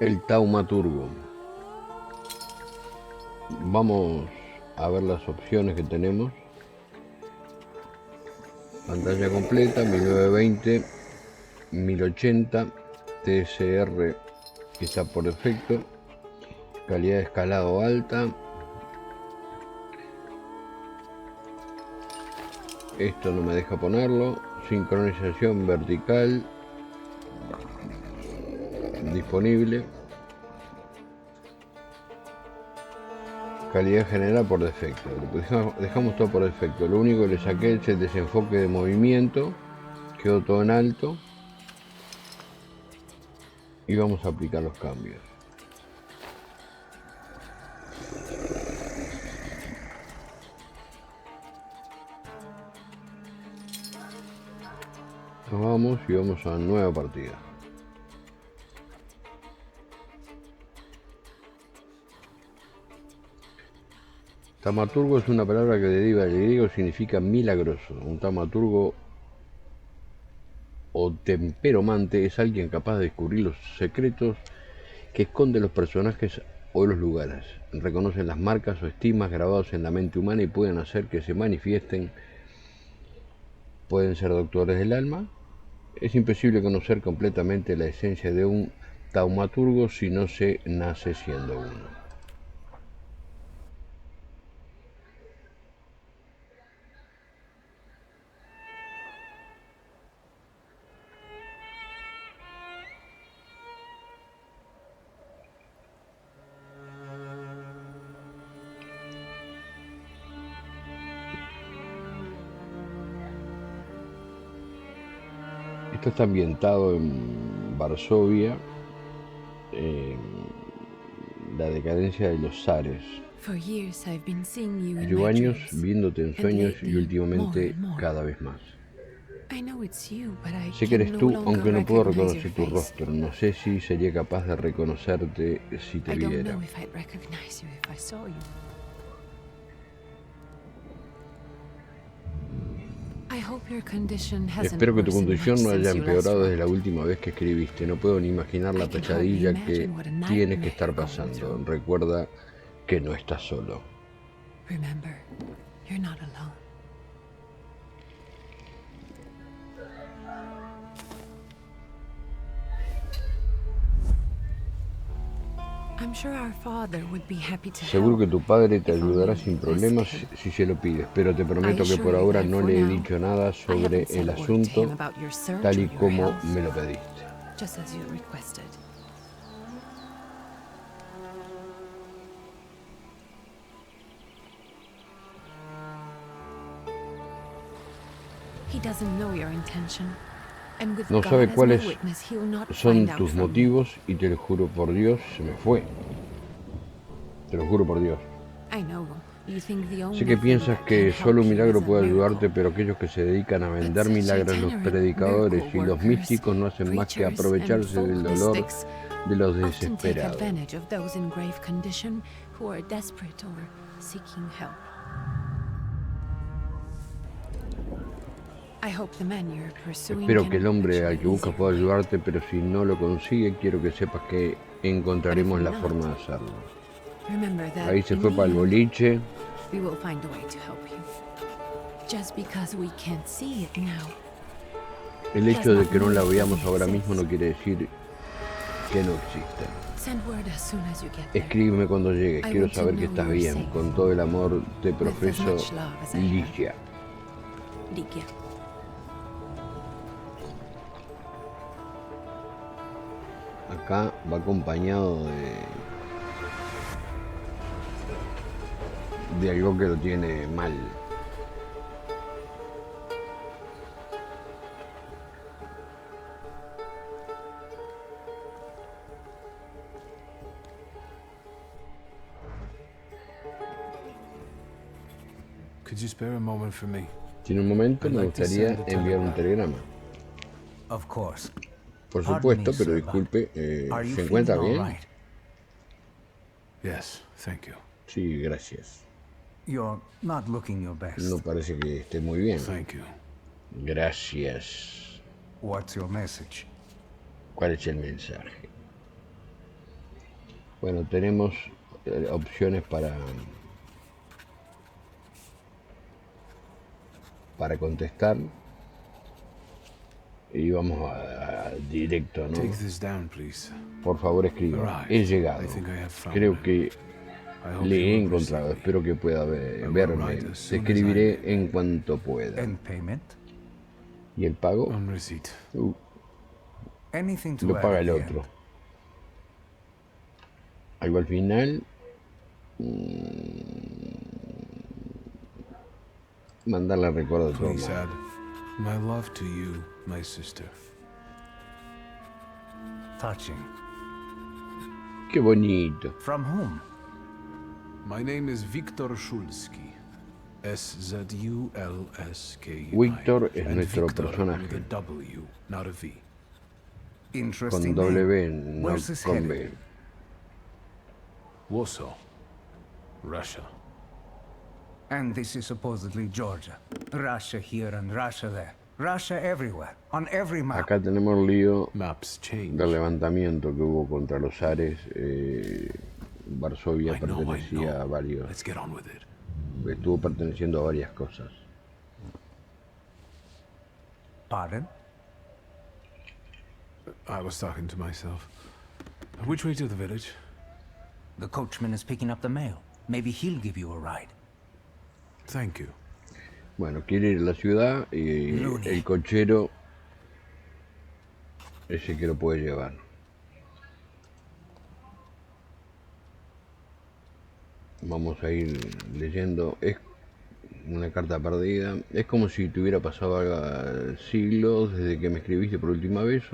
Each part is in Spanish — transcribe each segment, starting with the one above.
El taumaturgo. Vamos a ver las opciones que tenemos. Pantalla completa, 1920, 1080, TSR que está por defecto, calidad de escalado alta. Esto no me deja ponerlo. Sincronización vertical disponible. Calidad general por defecto. Dejamos todo por defecto. Lo único que le saqué es el desenfoque de movimiento. Quedó todo en alto. Y vamos a aplicar los cambios. Nos vamos y vamos a nueva partida. Taumaturgo es una palabra que deriva del griego, significa milagroso. Un taumaturgo o temperomante es alguien capaz de descubrir los secretos que esconden los personajes o los lugares. Reconocen las marcas o estigmas grabados en la mente humana y pueden hacer que se manifiesten. Pueden ser doctores del alma. Es imposible conocer completamente la esencia de un taumaturgo si no se nace siendo uno. Esto está ambientado en Varsovia, en la decadencia de los zares. Llevo años viéndote en sueños y últimamente cada vez más. Sé que eres tú, aunque no puedo reconocer tu rostro. No sé si sería capaz de reconocerte si te viera. Espero que tu condición no haya empeorado desde la última vez que escribiste. No puedo ni imaginar la pesadilla que tienes que estar pasando. Recuerda que no estás solo. Seguro que tu padre te ayudará sin problemas si se lo pides, pero te prometo que por ahora no le he dicho nada sobre el asunto tal y como me lo pediste. No sabe cuáles son tus motivos y te lo juro por Dios, se me fue. Te lo juro por Dios. Sé que piensas que solo un milagro puede ayudarte, pero aquellos que se dedican a vender milagros, los predicadores y los místicos no hacen más que aprovecharse del dolor de los desesperados. Espero que el hombre al que buscas pueda ayudarte, pero si no lo consigue, quiero que sepas que encontraremos la forma de hacerlo. Ahí se fue para el boliche. El hecho de que no la veamos ahora mismo no quiere decir que no exista. Escríbeme cuando llegues, quiero saber que estás bien. Con todo el amor te profeso, Ligia. Acá va acompañado de algo que lo tiene mal. ¿Tiene un momento? Me gustaría enviar un telegrama. Por supuesto, pero disculpe, ¿se encuentra bien? Sí, gracias. No parece que esté muy bien. Gracias. ¿Cuál es el mensaje? Bueno, tenemos opciones para contestar y vamos a directo, ¿no? Por favor, escriba. He llegado. Creo que le he encontrado. Espero que pueda verme. Te escribiré en cuanto pueda. ¿Y el pago? Lo paga el otro. Algo al final. Mandarle el recuerdo de tu hermano. My love to you, my sister. Touching. Qué bonito. From whom? My name is Viktor Shulsky. S-Z-U-L-S-K-I. Víctor es And nuestro Viktor personaje. with a W, not a V. Interesting Con W, name. no Where's this con headed? B. Warsaw, Russia. And this is supposedly Georgia. Russia here and Russia there. Russia everywhere. On every map. Acá tenemos el lío Maps change. del levantamiento que hubo contra los zares. Varsovia I know. pertenecía a varios. Let's get on with it. Estuvo perteneciendo a varias cosas. Pardon? I was talking to myself. Which way to the village? The coachman is picking up the mail. Maybe he'll give you a ride. Thank you. Bueno, quiere ir a la ciudad y el cochero ese que lo puede llevar. Vamos a ir leyendo. Es una carta perdida. Es como si te hubiera pasado siglos desde que me escribiste por última vez.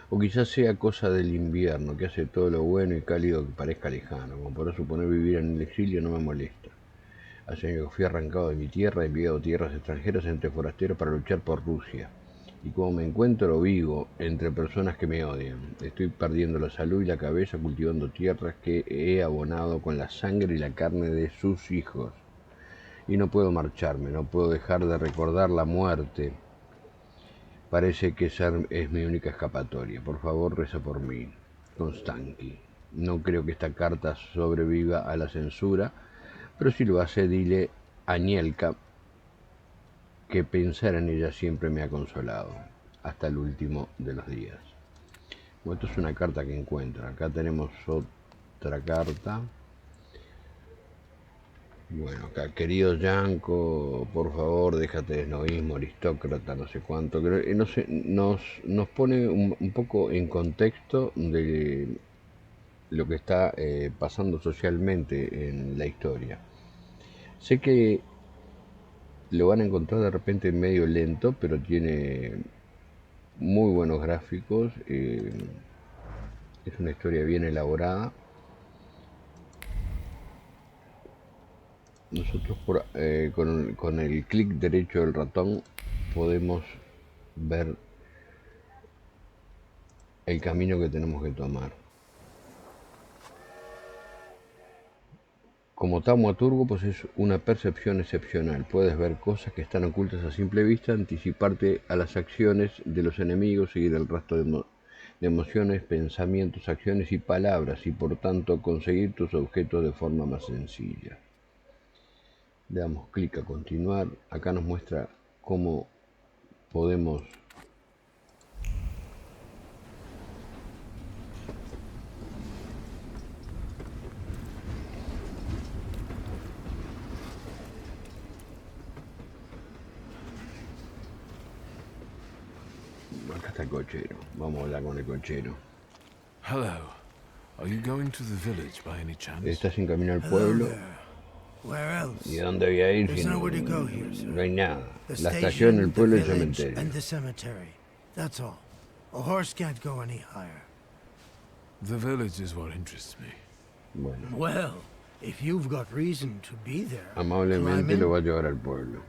O quizás sea cosa del invierno, que hace todo lo bueno y cálido que parezca lejano. Como podrás suponer, vivir en el exilio no me molesta. Hace años que fui arrancado de mi tierra, enviado a tierras extranjeras entre forasteros para luchar por Rusia. Y como me encuentro vivo entre personas que me odian, estoy perdiendo la salud y la cabeza cultivando tierras que he abonado con la sangre y la carne de sus hijos. Y no puedo marcharme, no puedo dejar de recordar la muerte. Parece que ser es mi única escapatoria. Por favor, reza por mí. Konstantin. No creo que esta carta sobreviva a la censura, pero si lo hace, dile a Nielka que pensar en ella siempre me ha consolado, hasta el último de los días. Bueno, esto es una carta que encuentra. Acá tenemos otra carta. Bueno, acá, querido Yanko, por favor, déjate de esnovismo, aristócrata, no sé cuánto. No sé, nos pone un poco en contexto de lo que está pasando socialmente en la historia. Sé que lo van a encontrar de repente medio lento, pero tiene muy buenos gráficos. Es una historia bien elaborada. Nosotros con el clic derecho del ratón podemos ver el camino que tenemos que tomar. Como taumaturgo, pues es una percepción excepcional. Puedes ver cosas que están ocultas a simple vista, anticiparte a las acciones de los enemigos, seguir el rastro de emociones, pensamientos, acciones y palabras, y por tanto conseguir tus objetos de forma más sencilla. Le damos clic a continuar. Acá nos muestra cómo podemos acá está el cochero. Vamos a hablar con el cochero. Hello. Are you going to the village by any chance? ¿Estás en camino al pueblo? Where else? ¿Y a dónde voy a ir There's si nowhere to go here, sir. no hay nada? The La station, estación, el pueblo y el the village, cementerio. and the cemetery. That's all. A horse can't go any higher. The village is what interests me. Bueno, Well, if you've got reason to be there, amablemente climb in. lo va a llevar al pueblo.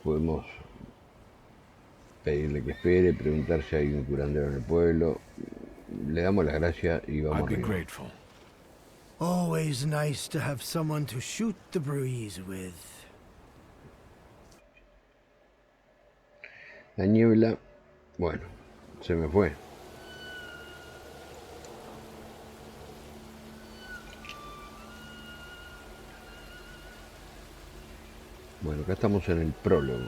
Podemos pedirle que espere, preguntar si hay un curandero en el pueblo. Le damos las gracias y vamos I'd be arriba. grateful. Always nice to have someone to shoot the breeze with. La niebla Bueno, se me fue. Bueno, acá estamos en el prólogo.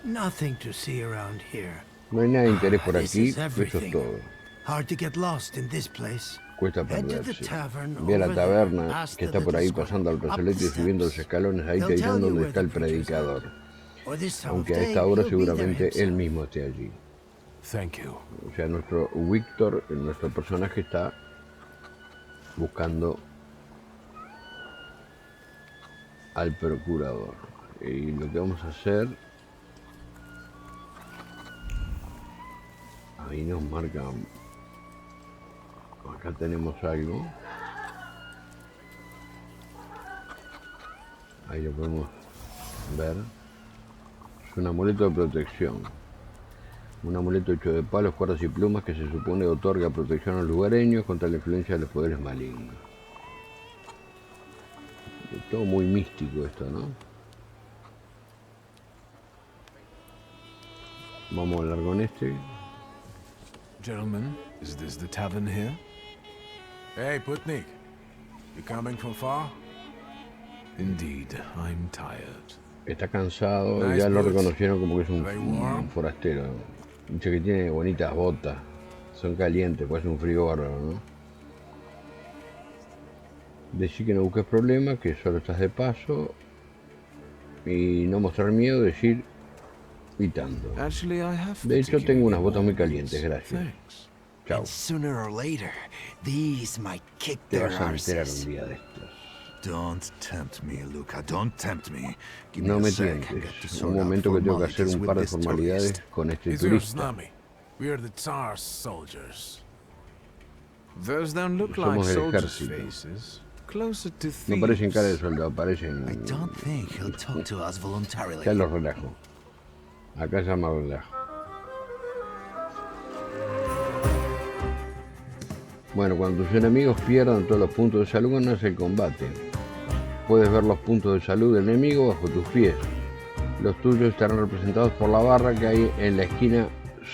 Nothing to see around here. No hay nada de interés por This aquí, is eso es everything. todo. Hard to get lost in this place. Cuesta Head to the perderse. tavern Ve a la over there, taberna past que the está por little ahí square, pasando al up the plazolete y subiendo los steps. escalones. Ahí te They'll dirán tell you dónde where está the el preacher's at. predicador. Or this time of Aunque a day, esta hora he'll be there seguramente él himself. mismo esté allí. Thank you. O sea, nuestro Víctor, nuestro personaje, está buscando al procurador. Y lo que vamos a hacer... Ahí nos marca... Acá tenemos algo. Ahí lo podemos ver. Es un amuleto de protección. Un amuleto hecho de palos, cuerdas y plumas que se supone otorga protección a los lugareños contra la influencia de los poderes malignos. Es todo muy místico esto, ¿no? Vamos a hablar con este. Gentlemen, is this the tavern here? Hey, Putnik. You coming from far? Indeed, I'm tired. Está cansado, Nice ya lo boots. reconocieron como que es Are they warm? un forastero. Dice que tiene bonitas botas. Son calientes, pues es un frío bárbaro, ¿no? Decir que no busques problemas, que solo estás de paso. Y no mostrar miedo, decir gritando. Actually, I have De hecho, tengo unas particularly botas muy warm calientes, boots. gracias. Thanks. Chao. And sooner or later, these might kick Te their vas a enterar un arses. día de estos. Don't tempt me, Luca. Don't tempt me. Give No me me a sec. tientes. Get to Un sort out momento que tengo que hacer formalities un with par de this formalidades tourist. con este It's your turista. Slummy. We are the Tsar's soldiers. Those don't look like Somos del soldiers' ejército. faces. Closer to thieves. No parecen cara de soldado, parecen... I don't think he'll talk to us voluntarily. Ya los relajo. Acá ya me relajo. Bueno, cuando tus enemigos pierdan todos los puntos de salud, ganas el combate. Puedes ver los puntos de salud del enemigo bajo tus pies. Los tuyos estarán representados por la barra que hay en la esquina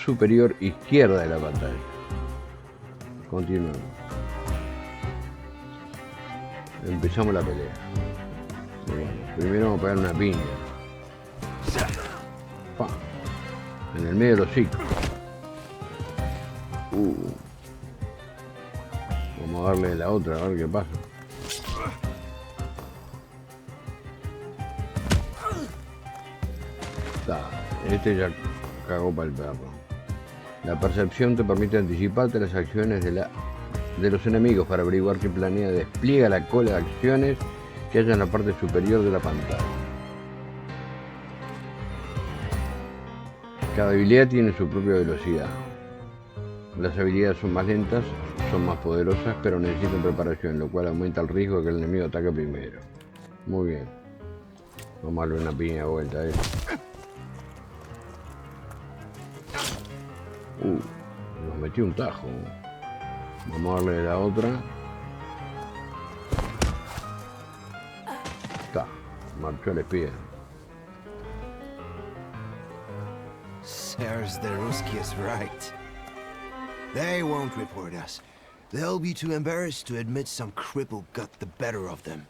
superior izquierda de la pantalla. Continuamos. Empezamos la pelea. Bueno, primero vamos a pegar una piña. Pa. En el medio de los hocico. Vamos a darle la otra, a ver qué pasa. Este ya cagó para el perro. La percepción te permite anticiparte las acciones de los enemigos para averiguar qué planea. Despliega la cola de acciones que haya en la parte superior de la pantalla. Cada habilidad tiene su propia velocidad. Las habilidades son más lentas, son más poderosas, pero necesitan preparación, lo cual aumenta el riesgo de que el enemigo ataque primero. Muy bien. Vamos a darle una piña de vuelta a él. Nos metió un tajo. Vamos a darle la otra. Está. Marchó el espía. Sirs, the Ruski is right. They won't report us. They'll be too embarrassed to admit some cripple got the better of them.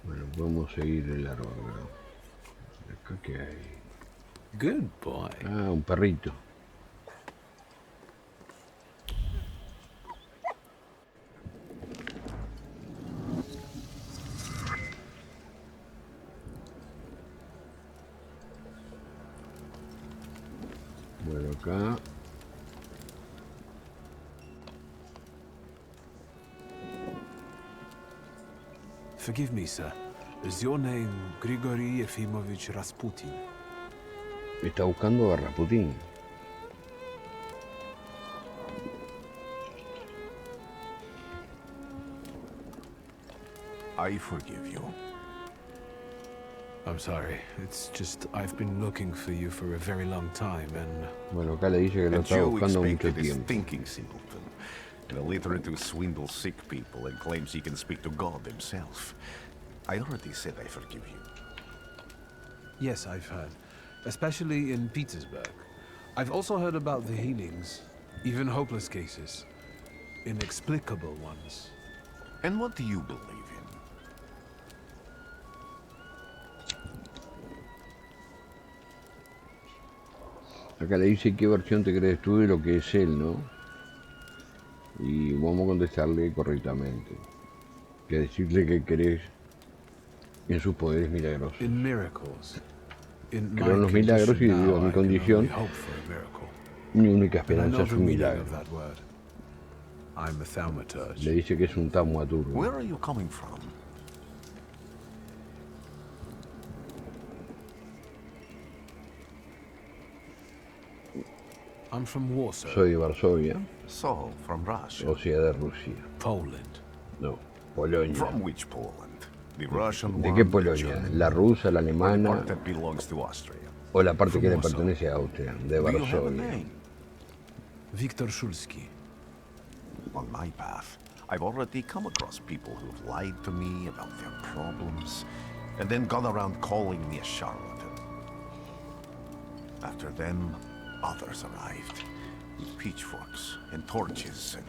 Bueno, podemos seguir el largo. Acá que hay. Good boy. Ah, un perrito. Bueno, acá. Forgive me, sir. Is your name Grigory Efimovich Rasputin? Está buscando a Rasputin. I forgive you. I'm sorry. It's just I've been looking for you for a very long time, and Bueno, acá le dice que lo And está you buscando mucho expected this tiempo. thinking simpleton, illiterate to swindle sick people and claims he can speak to God himself. I already said I forgive you. Yes, I've heard. Especially in Petersburg. I've also heard about the healings. Even hopeless cases. Inexplicable ones. And what do you believe in? Acá le dice qué versión te crees tú de lo que es él, ¿no? Y vamos a contestarle correctamente. Que decirle que crees en sus poderes milagrosos. In miracles. In Creo en los milagros y debido a mi condición, mi única esperanza es un milagro. I'm a Thaumaturge. Le dice que es un Thaumaturgo. Where are you coming from? I'm from Warsaw. Soy de Varsovia, So, from Russia. o sea, de Rusia. Poland. No, Polonia. From which Poland? The Russian ¿De one, qué the Polonia? German, ¿La rusa, la or the alemana part that belongs to Austria? o la parte que le Warsaw. pertenece a Austria? De Do you have a Varsovia. name? Viktor Szulski. On my path, I've already come across people who've lied to me about their problems, and then gone around calling me a charlatan. After them, others arrived, with pitchforks and torches, and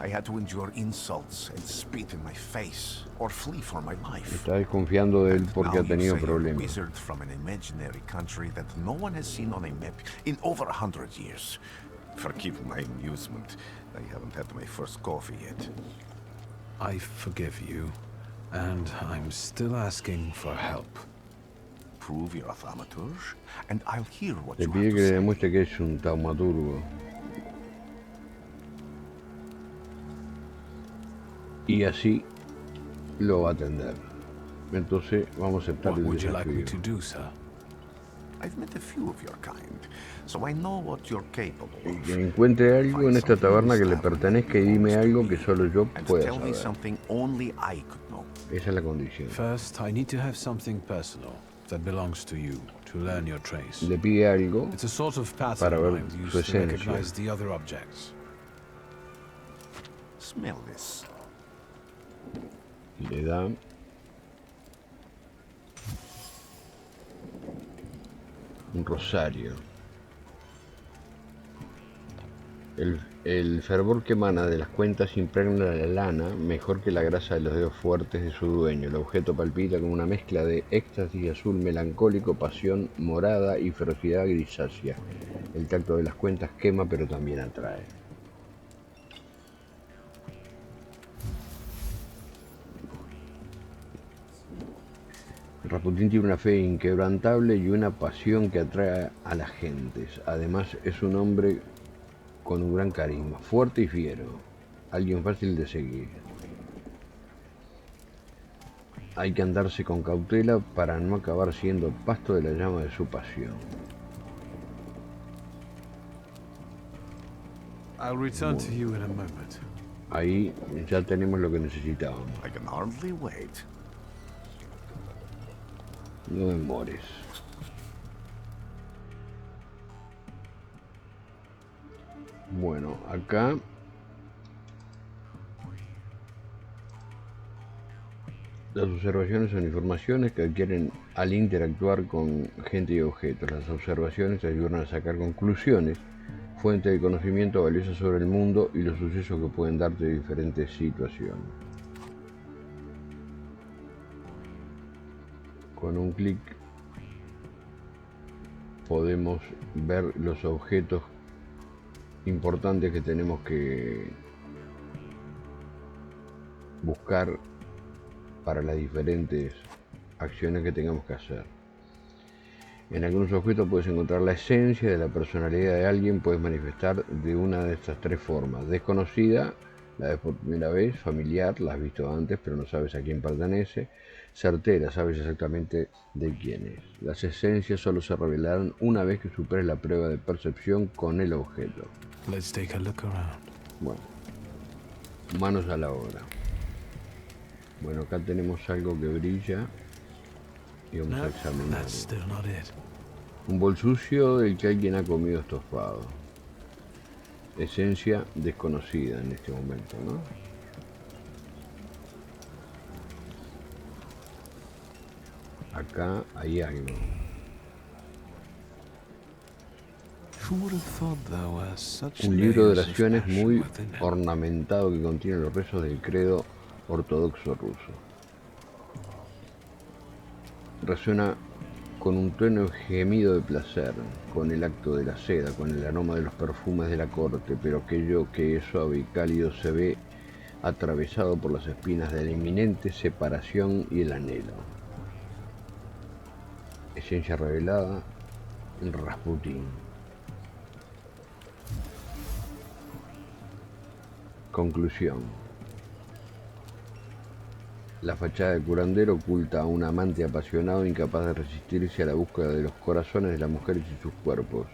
I had to endure insults and spit in my face, or flee for my life. Está desconfiando de él porque Now ha you tenido say a problemas. wizard from an imaginary country that no one has seen on a map in over 100 years. Forgive my amusement. I haven't had my first coffee yet. I forgive you, and I'm still asking for help. Prove you're a Thaumaturge, and I'll hear what Le you pide have que to le say. demuestre que es un taumaturgo. Y así lo va a atender. Entonces vamos a aceptar What el would you like me desafío. to do, sir? I've met a few of your kind, so I know what you're capable of. Que encuentre algo en esta taberna que le pertenezca y dime algo que solo yo And pueda tell me saber. something only I could know. Esa es la condición. First, I need to have something personal that belongs to you to learn your trace. Le pide algo It's a sort of para pattern ver I've su used to esencia. recognize the other objects. Smell this. Le da un rosario. El fervor que emana de las cuentas impregna la lana mejor que la grasa de los dedos fuertes de su dueño. El objeto palpita como una mezcla de éxtasis azul melancólico, pasión morada y ferocidad grisácea. El tacto de las cuentas quema pero también atrae. Rasputín tiene una fe inquebrantable y una pasión que atrae a las gentes. Además es un hombre con un gran carisma, fuerte y fiero, alguien fácil de seguir. Hay que andarse con cautela para no acabar siendo pasto de la llama de su pasión. I'll return to you in a moment. Ahí ya tenemos lo que necesitábamos. I can hardly wait. No demores. Bueno, acá las observaciones son informaciones que adquieren al interactuar con gente y objetos. Las observaciones ayudan a sacar conclusiones, fuente de conocimiento valiosa sobre el mundo y los sucesos que pueden darte de diferentes situaciones. Con un clic podemos ver los objetos importantes que tenemos que buscar para las diferentes acciones que tengamos que hacer. En algunos objetos puedes encontrar la esencia de la personalidad de alguien, puedes manifestar de una de estas tres formas: desconocida, la ves por primera vez; familiar, la has visto antes pero no sabes a quién pertenece; certera, sabes exactamente de quién es. Las esencias solo se revelarán una vez que superes la prueba de percepción con el objeto. Let's take a look around. Bueno, manos a la obra. Bueno, acá tenemos algo que brilla y vamos a No, examinarlo. that's still not it. Un bol sucio del que alguien ha comido estofado. Esencia desconocida en este momento, ¿no? Acá hay algo. Un libro de oraciones muy ornamentado que contiene los rezos del credo ortodoxo ruso. Resuena con un tono gemido de placer, con el acto de la seda, con el aroma de los perfumes de la corte, pero aquello que es suave y cálido se ve atravesado por las espinas de la inminente separación y el anhelo. Esencia revelada en Rasputín. Conclusión. La fachada de curandero oculta a un amante apasionado incapaz de resistirse a la búsqueda de los corazones de las mujeres y sus cuerpos.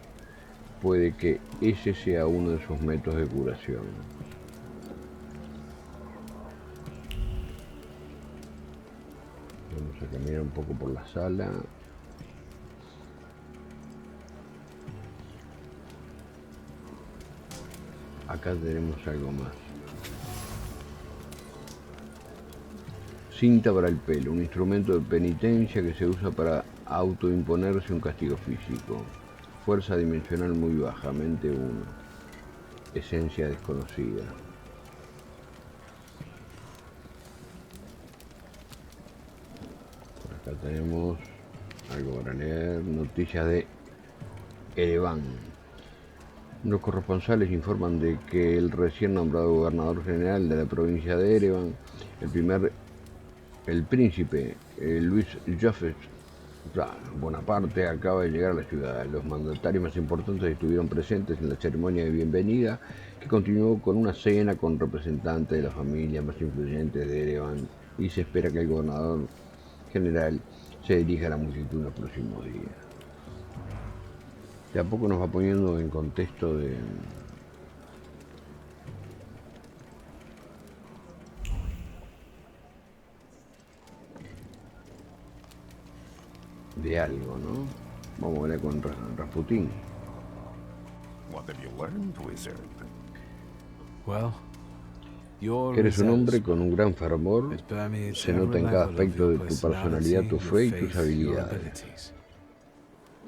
Puede que ese sea uno de sus métodos de curación. Vamos a caminar un poco por la sala. Acá tenemos algo más. Cinta para el pelo, un instrumento de penitencia que se usa para autoimponerse un castigo físico. Fuerza dimensional muy baja, mente 1. Esencia desconocida. Por acá tenemos algo para leer. Noticias de Ereván. Los corresponsales informan de que el recién nombrado gobernador general de la provincia de Ereván, el príncipe Luis Joseph Bonaparte, acaba de llegar a la ciudad. Los mandatarios más importantes estuvieron presentes en la ceremonia de bienvenida, que continuó con una cena con representantes de las familias más influyentes de Ereván, y se espera que el gobernador general se dirija a la multitud en los próximos días. De a poco nos va poniendo en contexto de algo, ¿no? Vamos a ver con Rasputín. What have you learned, wizard? Well, Eres un hombre con un gran fervor, se nota en cada aspecto de tu personalidad, tu fe y tus habilidades.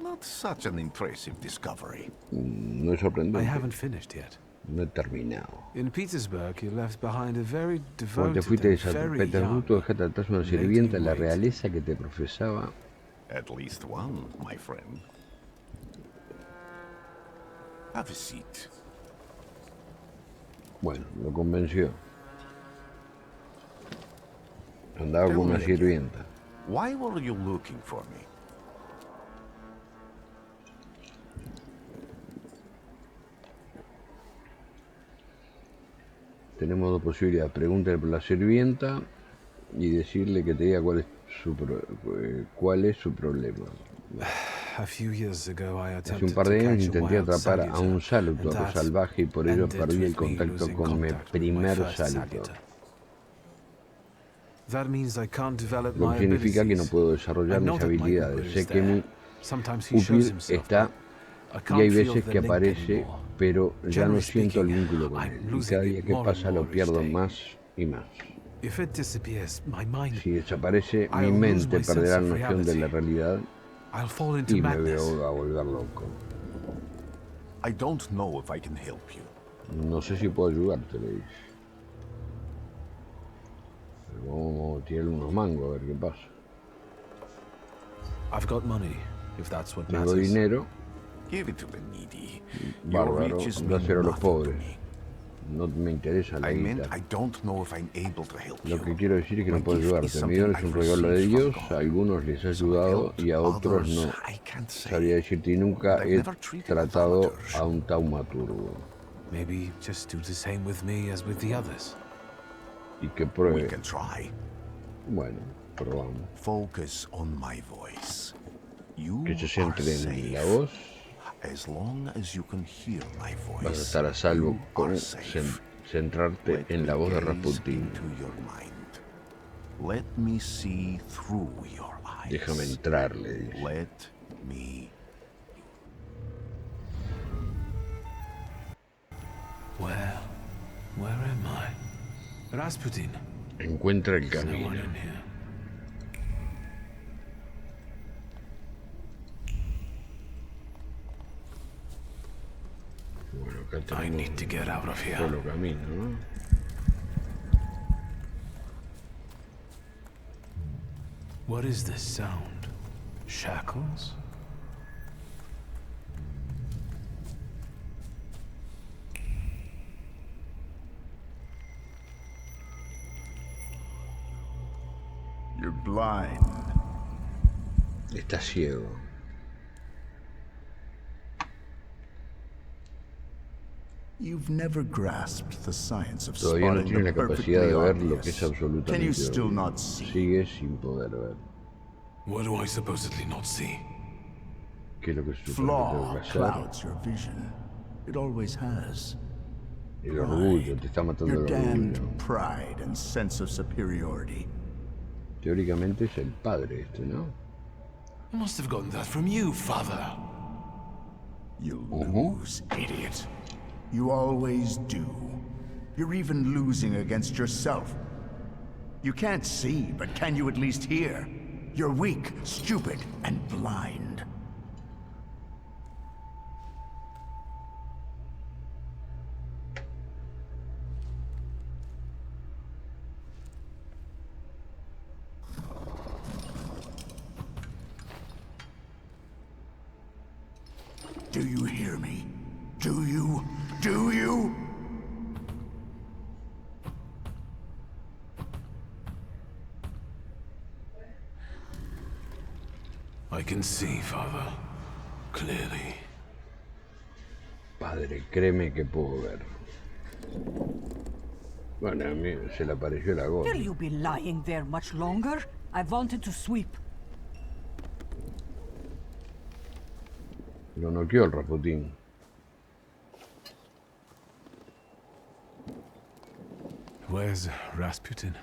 Not such an impressive discovery. No es I sorprendente, haven't finished yet. no he terminado. In Petersburg, you left behind a very Cuando te devoted fuiste de and San very Petersburgo, young dejaste atrás una sirvienta de la lady in waiting. realeza que te profesaba. At least one, my friend. Have a seat. Bueno, lo convenció. Andaba Tell con una me again. sirvienta. Why were you looking for me? Tenemos dos posibilidades. Pregúntale por la sirvienta y decirle que te diga cuál es su problema. A few years ago, I Hace un attempted par to de años catch a intenté wild atrapar a un salutor, salutor and that salvaje y por ello ended perdí el with me contacto losing con mi contact with my primer first salutor. salutor. That means I can't develop Lo my que significa que no abilities. puedo I desarrollar know mis that my habilidades. Uber Sé is que mi there. Sometimes he shows útil himself, está but I y hay can't feel veces the que link aparece, anymore. pero ya no Generally siento el speaking, vínculo con I'm él. Y losing cada día it que more and pasa lo more each pierdo day. más y más. If it disappears, my mind, Si desaparece, mi I'll lose mente my perderá sense la of noción de la reality. realidad I'll fall into y me madness. veo a volver loco. I don't know if I can help you. No sé si puedo ayudarte, le dice. Pero vamos a tirarle unos mangos a ver qué pasa. I've got money, if that's what Tengo matters. dinero, Give it to the needy. Your bárbaro, riches mean dáselo a los nothing to pobres. me. No me interesa la I meant guita. I don't know if I'm able to help Lo you. que quiero decir es que My no puedo gift is ayudarte. Mi something don es un I've regalo de received from Dios, God. a algunos les he Some I've ayudado helped, y a otros others no. I can't say. Sabría decirte, y nunca But I've he never treated a tratado thaumaturge. a un taumaturgo. Maybe just do the same with me as with the others. Y que We pruebe. can try. Bueno, probamos. Focus on my voice. You Que se are centre en la safe. voz. As long as you can hear my voice, Vas a estar a salvo you con are safe. centrarte Let en la me voz de gaze Rasputín. into your mind. Let me see through your eyes. Déjame entrar, le dice. Let me. Where am I? Rasputin. Encuentra el There's no one camino. in here. Acá I need to get out of here. solo camino, ¿no? What is this sound? Shackles? You're blind. Está ciego. You've never grasped the science of Todavía no spotting tiene the la capacidad perfectly de ver lo que es obvious. Can you absolutamente still obvio. not see? Sigue sin poder ver. What do I supposedly not see? ¿Qué es lo que se supone que Flaw tengo que hacer? clouds your vision. It always has. El orgullo, te está matando Your el damned orgullo. pride and sense of superiority. Teóricamente es el padre este, ¿no? I must have gotten that from you, father. You lose, idiot. You always do. You're even losing against yourself. You can't see, but can you at least hear? You're weak, stupid, and blind. Do you hear me? Do you? Do you? I can see, father. Clearly. Padre, créeme que puedo ver. Bueno, a mí se le apareció la gota. Will you be lying there much longer? I wanted to sweep. Lo noqueó el Rasputín. Where's Rasputin?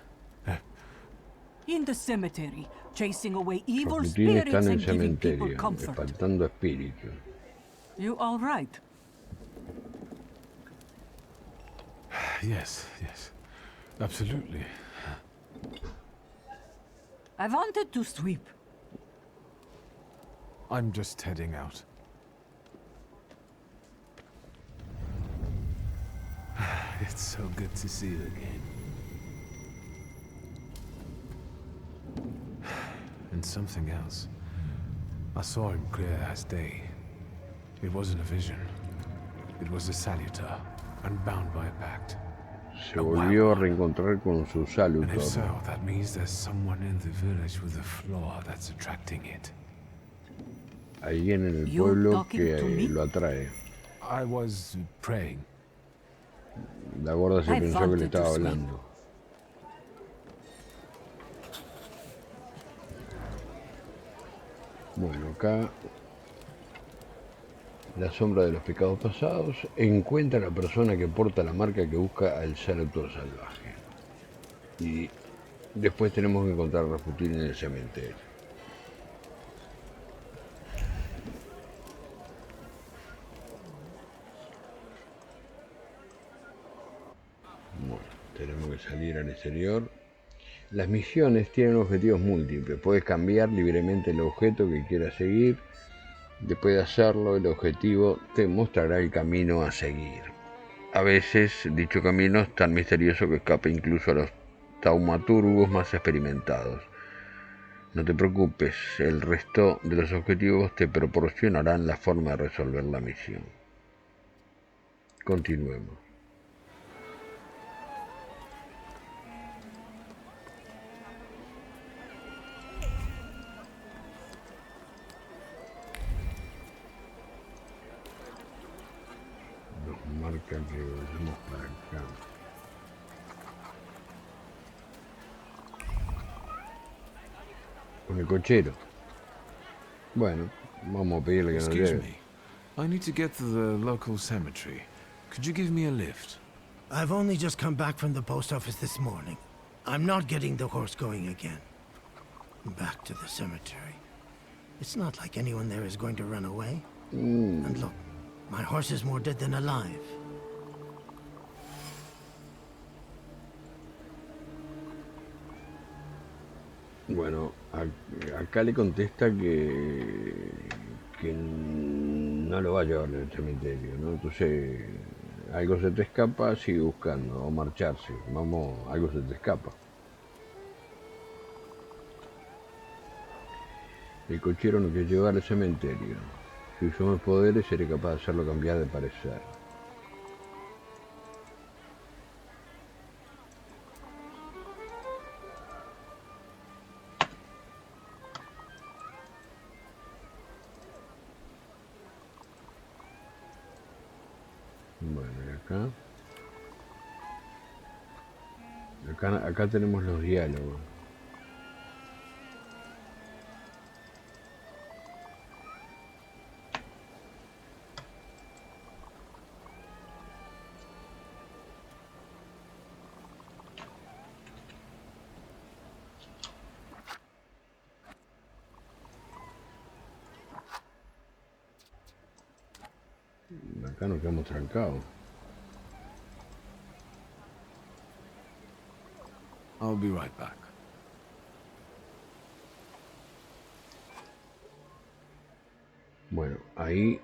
In the cemetery, chasing away evil Rasputín está spirits en el and giving people cementerio, comfort. espantando espíritus. You all right? Yes, yes. Absolutely. I wanted to sweep. I'm just heading out. It's so good to see you again. And something else. I saw him clear as day. It wasn't a vision. It was a salutor, unbound by a pact. Se volvió a reencontrar con su And if salutor. so, that means there's someone in the village with a flaw that's attracting it. Alguien en el You pueblo talking to me? que lo atrae. I was praying. La gorda se I pensó que le wanted to estaba sleep. hablando. Bueno, acá la sombra de los pecados pasados encuentra a la persona que porta la marca que busca al salutor salvaje. Y después tenemos que encontrar a Rasputín en el cementerio. Bueno, tenemos que salir al exterior. Las misiones tienen objetivos múltiples. Puedes cambiar libremente el objeto que quieras seguir. Después de hacerlo, el objetivo te mostrará el camino a seguir. A veces, dicho camino es tan misterioso que escapa incluso a los taumaturgos más experimentados. No te preocupes, el resto de los objetivos te proporcionarán la forma de resolver la misión. Continuemos. Nos marca que vayamos para acá. Con el cochero. Bueno, vamos a pedirle que nos Excuse lleve. me. I need to get to the local cemetery. Could you give me a lift? I've only just come back from the post office this morning. I'm not getting the horse going again. Back to the cemetery. It's not like anyone there is going to run away. And look, my horse is more dead than alive. Bueno, acá le contesta que no lo va a llevar en el cementerio, ¿no? Entonces Algo se te escapa, sigue buscando, o marcharse. Vamos, algo se te escapa. El cochero no quiere llevar al cementerio. Si uso mis poderes, seré capaz de hacerlo cambiar de parecer. Bueno, y acá tenemos los diálogos. Acá nos quedamos trancados. I'll be right back. Bueno, ahí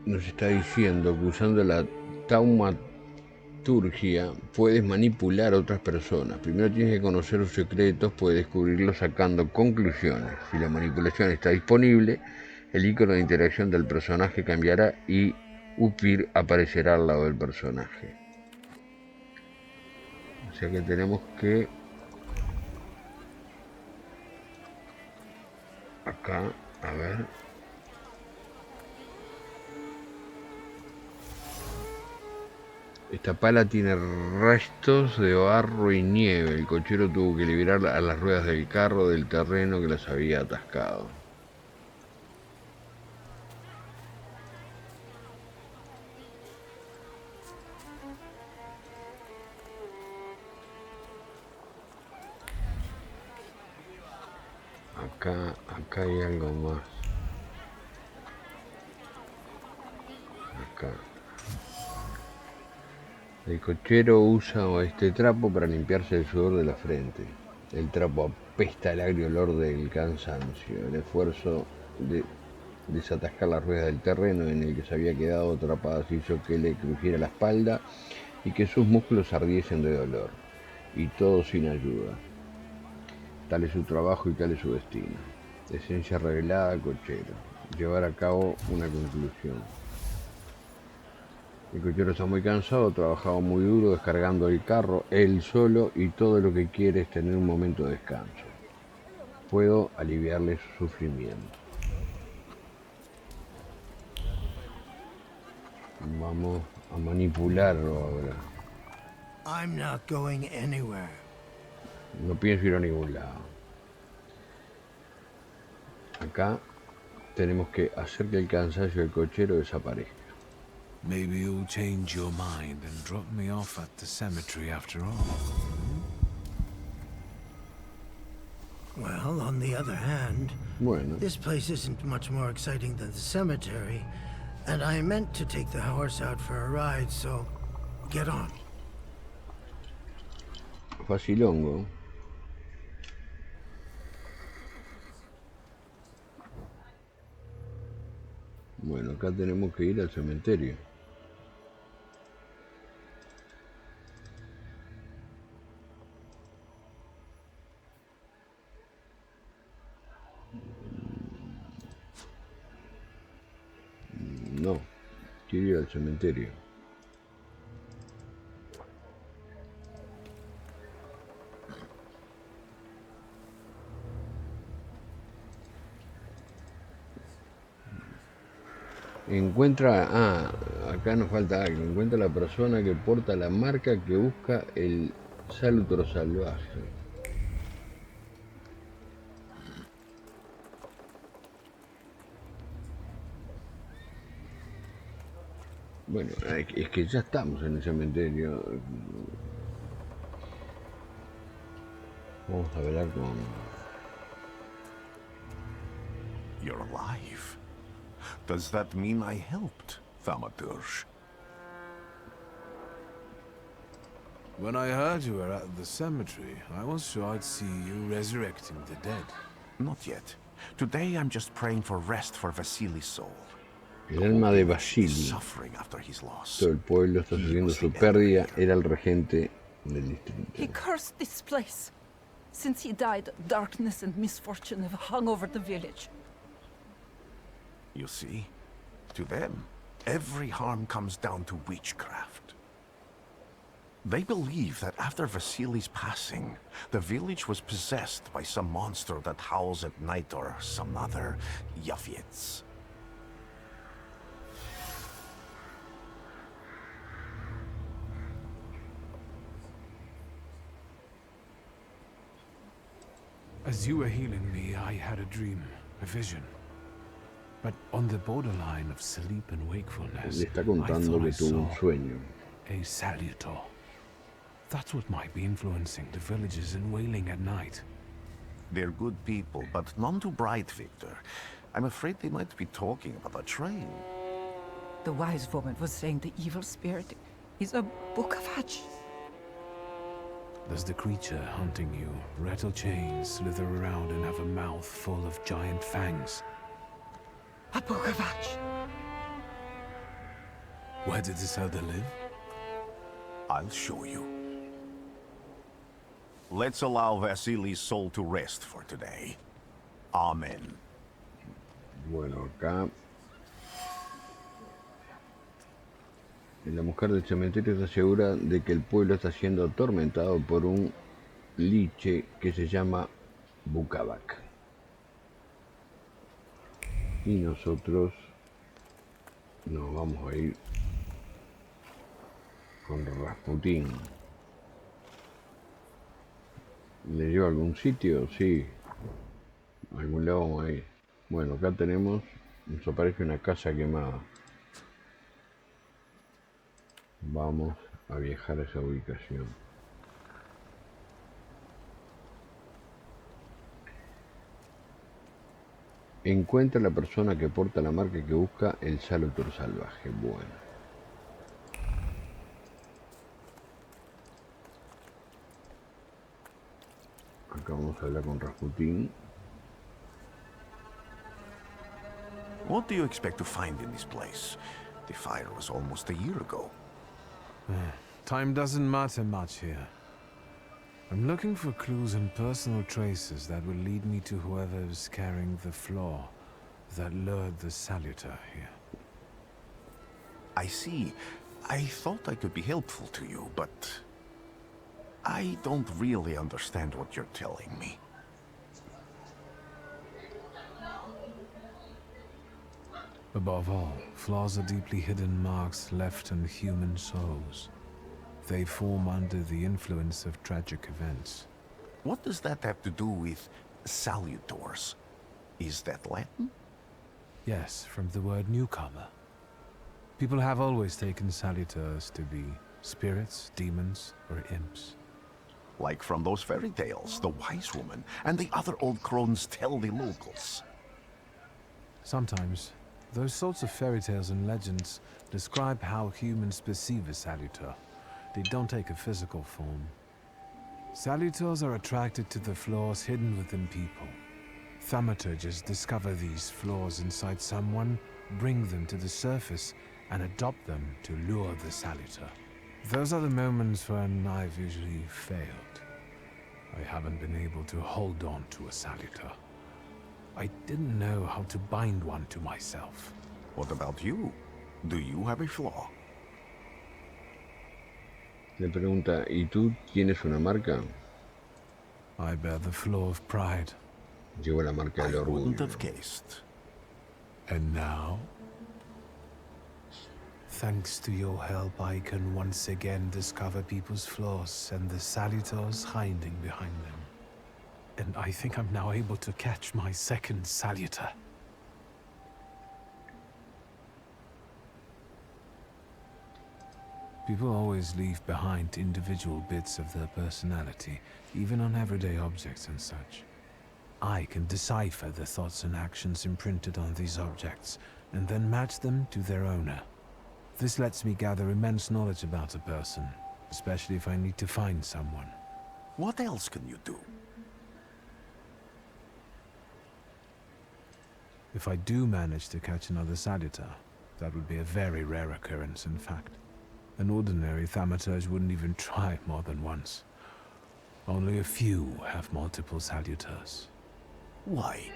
nos está diciendo que usando la taumaturgia puedes manipular a otras personas. Primero tienes que conocer sus secretos, puedes descubrirlos sacando conclusiones. Si la manipulación está disponible, el icono de interacción del personaje cambiará y Upir aparecerá al lado del personaje. O sea que tenemos que acá, a ver. Esta pala tiene restos de barro y nieve. El cochero tuvo que liberar a las ruedas del carro del terreno que las había atascado. Acá hay algo más. Acá. El cochero usa este trapo para limpiarse el sudor de la frente. El trapo apesta el agrio olor del cansancio. El esfuerzo de desatascar las ruedas del terreno en el que se había quedado atrapadas hizo que le crujiera la espalda y que sus músculos ardiesen de dolor. Y todo sin ayuda. Tal es su trabajo y tal es su destino. Esencia revelada al cochero. Llevar a cabo una conclusión. El cochero está muy cansado, trabajado muy duro, descargando el carro, él solo, y todo lo que quiere es tener un momento de descanso. Puedo aliviarle su sufrimiento. Vamos a manipularlo ahora. I'm not going anywhere. No pienso ir a ningún lado. Acá tenemos que hacer que el cansancio del cochero desaparezca. Maybe you'll change your mind and drop me off at the cemetery after all. Well, on the other hand, Bueno, this place isn't much more exciting than the cemetery, and I meant to take the horse out for a ride, so get on. facilongo. Bueno, acá tenemos que ir al cementerio. No, quiero ir al cementerio. Encuentra, acá nos falta algo. Encuentra la persona que porta la marca que busca el salutor salvaje. Bueno, es que ya estamos en el cementerio. Vamos a hablar con... You're alive. Does that mean I helped, Thaumaturge? When I heard you were at the cemetery, I was sure I'd see you resurrecting the dead. Not yet. Today I'm just praying for rest for Vasili's soul. El alma de Vasily, Suffering after his loss. todo el pueblo está sufriendo su pérdida, era el regente del distrito. He cursed this place. Since he died, darkness and misfortune have hung over the village. You see, to them, every harm comes down to witchcraft. They believe that after Vasily's passing, the village was possessed by some monster that howls at night or some other Yafiets. As you were healing me, I had a dream, a vision. But on the borderline of sleep and wakefulness, Le está I contando thought que I tuvo un saw sueño. a salutor. That's what might be influencing the villagers in wailing at night. They're good people, but none too bright, Victor. I'm afraid they might be talking about a train. The wise woman was saying the evil spirit is a book of hatch. Does the creature hunting you rattle chains, slither around, and have a mouth full of giant fangs? A book of hatch. Where did this elder live? I'll show you. Let's allow Vasily's soul to rest for today. Amen. Bueno, acá la mujer del cementerio está segura de que el pueblo está siendo atormentado por un liche que se llama Bucabac. Y nosotros nos vamos a ir con Rasputín. ¿Le llevo a algún sitio? Sí. A algún lado vamos a ir. Bueno, acá tenemos, nos aparece una casa quemada. Vamos a viajar a esa ubicación. Encuentra a la persona que porta la marca que busca el salutor salvaje. Bueno. Acá vamos a hablar con Rasputín. What do you expect to find in this place? The fire was almost a year ago. Time doesn't matter much here. I'm looking for clues and personal traces that will lead me to whoever's carrying the flaw that lured the salutor here. I see. I thought I could be helpful to you, but I don't really understand what you're telling me. Above all, flaws are deeply hidden marks left in human souls. They form under the influence of tragic events. What does that have to do with salutors? Is that Latin? Yes, from the word newcomer. People have always taken salutors to be spirits, demons, or imps. Like from those fairy tales, the wise woman and the other old crones tell the locals. Sometimes, those sorts of fairy tales and legends describe how humans perceive a salutor. They don't take a physical form. Salutors are attracted to the flaws hidden within people. Thaumaturges discover these flaws inside someone, bring them to the surface, and adopt them to lure the salutor. Those are the moments when I've usually failed. I haven't been able to hold on to a salutor. I didn't know how to bind one to myself. What about you? Do you have a flaw? Le pregunta, ¿y tú tienes una marca? I bear the flaw of pride. Llevo la marca I del wouldn't orgullo. have guessed. And now? Thanks to your help, I can once again discover people's flaws and the salutors hiding behind them. And I think I'm now able to catch my second salutor. People always leave behind individual bits of their personality, even on everyday objects and such. I can decipher the thoughts and actions imprinted on these objects, and then match them to their owner. This lets me gather immense knowledge about a person, especially if I need to find someone. What else can you do? If I do manage to catch another salutor, That would be a very rare occurrence, in fact. An ordinary thaumaturge wouldn't even try more than once. Only a few have multiple salutors. Why?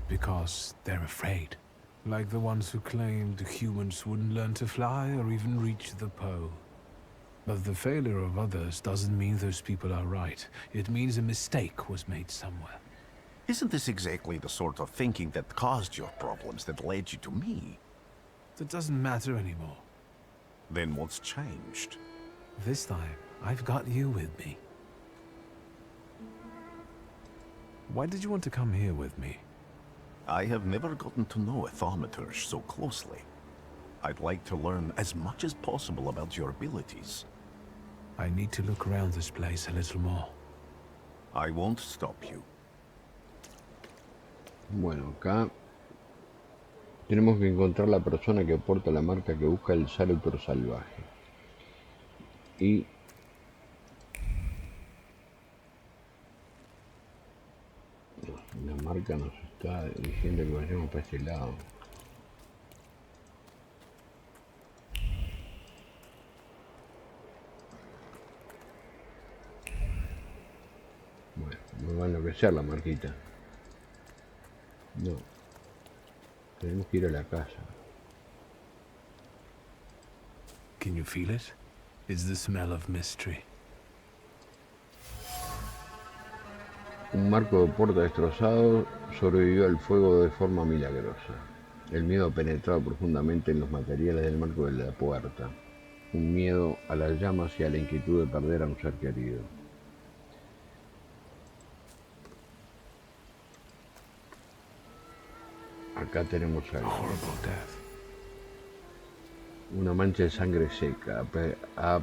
Because they're afraid. Like the ones who claimed humans wouldn't learn to fly or even reach the pole. But the failure of others doesn't mean those people are right. It means a mistake was made somewhere. Isn't this exactly the sort of thinking that caused your problems that led you to me? That doesn't matter anymore. Then what's changed? This time, I've got you with me. Why did you want to come here with me? I have never gotten to know a thaumaturge so closely. I'd like to learn as much as possible about your abilities. I need to look around this place a little more. I won't stop you. Bueno, acá tenemos que encontrar la persona que porta la marca que busca el salutor salvaje. Y la marca nos está diciendo que vayamos para este lado. Bueno, nos va a enloquecer la marquita. No. Tenemos que ir a la casa. Can you feel it? It's the smell of mystery. Un marco de puerta destrozado sobrevivió al fuego de forma milagrosa. El miedo ha penetrado profundamente en los materiales del marco de la puerta. Un miedo a las llamas y a la inquietud de perder a un ser querido. Acá tenemos algo. Una mancha de sangre seca ha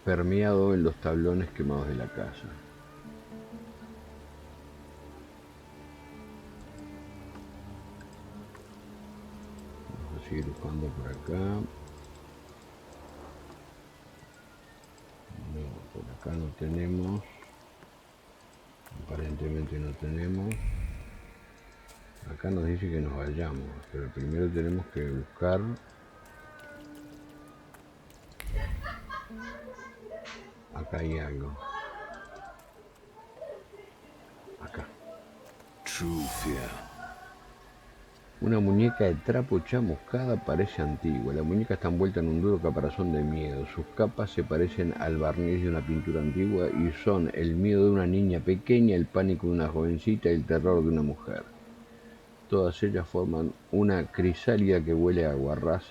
permeado en los tablones quemados de la casa. Vamos a seguir buscando por acá. No, por acá no tenemos. Aparentemente no tenemos. Acá nos dice que nos vayamos, pero primero tenemos que buscar. Acá hay algo. Acá. True fear. Una muñeca de trapo chamuscada parece antigua. La muñeca está envuelta en un duro caparazón de miedo. Sus capas se parecen al barniz de una pintura antigua y son el miedo de una niña pequeña, el pánico de una jovencita y el terror de una mujer. Todas ellas forman una crisálida que huele a guarrás,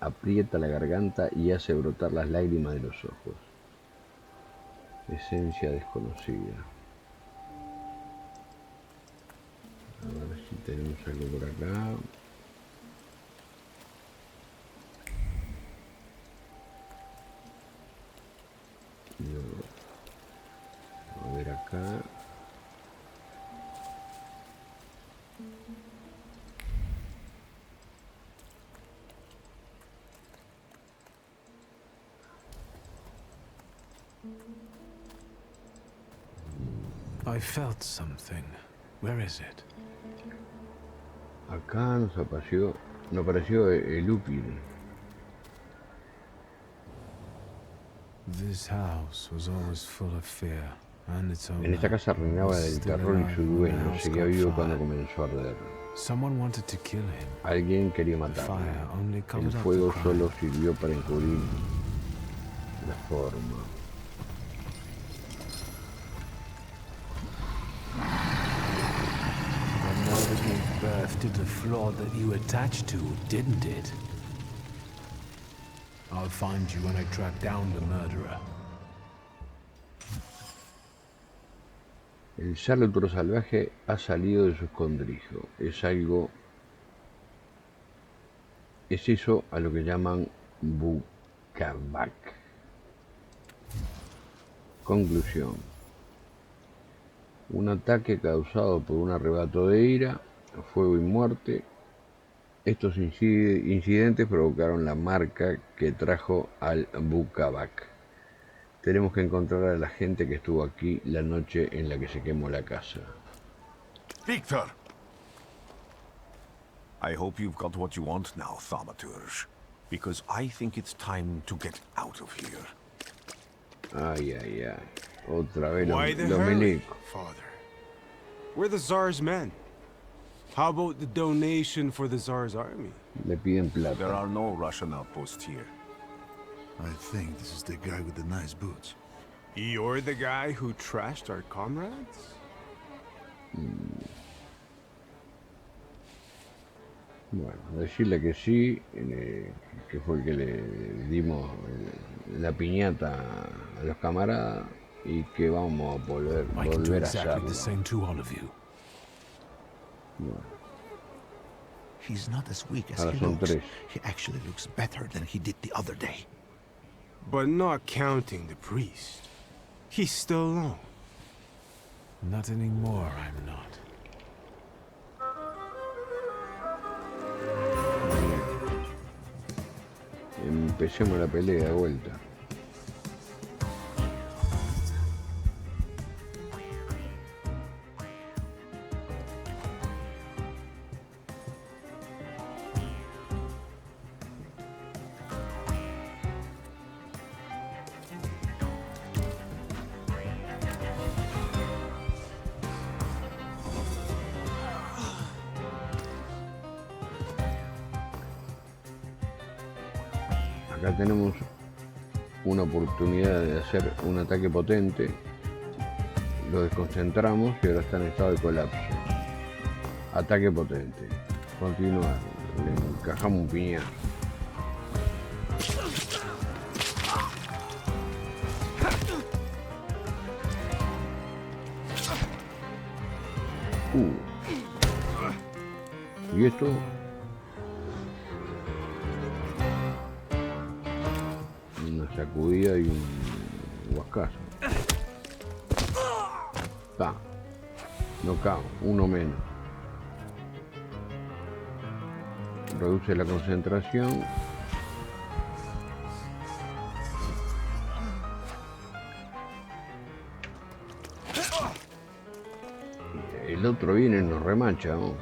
aprieta la garganta y hace brotar las lágrimas de los ojos. Esencia desconocida. A ver si tenemos algo por acá. No. A ver acá. I felt something. Where is it? Acá nos apareció el útil. This house was always full of fear, and its owner En esta casa reinaba was del still terror y alive su when the dueño house seguía caught vivo fire. cuando comenzó a arder. Someone wanted to kill him. Alguien quería The matarlo. fire only El covered up fuego the solo crime. sirvió para encubrir la forma. The mother gave birth to the flaw that you attached to, didn't it? I'll find you when I track down the murderer. El salutor salvaje ha salido de su escondrijo. Es eso a lo que llaman bukavak. Conclusión. Un ataque causado por un arrebato de ira, fuego y muerte. Estos incidentes provocaron la marca que trajo al bukavak. Tenemos que encontrar a la gente que estuvo aquí la noche en la que se quemó la casa. Victor! I hope you've got what you want now, Thaumaturge. Because I think it's time to get out of here. Ay, ay, ay. Otra vez Why the los hurry, milicos. Father? We're the Tsar's men. How about the donation for the Tsar's army? Le piden There plata. are no Russian outposts here. I think this is the guy with the nice boots. You're the guy who trashed our comrades? Bueno, decirle que sí, que fue el que le dimos la piñata a los camaradas y que vamos a volver a hacerlo. The same to all of you. Bueno, He's not as weak as ahora he son looks. tres. He actually looks better than he did the other day. But not counting the priest. He's still alone. Not anymore, I'm not. Empecemos la pelea de vuelta. Acá tenemos una oportunidad de hacer un ataque potente. Lo desconcentramos y ahora está en estado de colapso. Ataque potente. Continuar. Le encajamos un piñazo. Y esto una sacudida y un guascazo. Está. No cago, uno menos. Reduce la concentración. El otro viene y nos remacha, ¿no?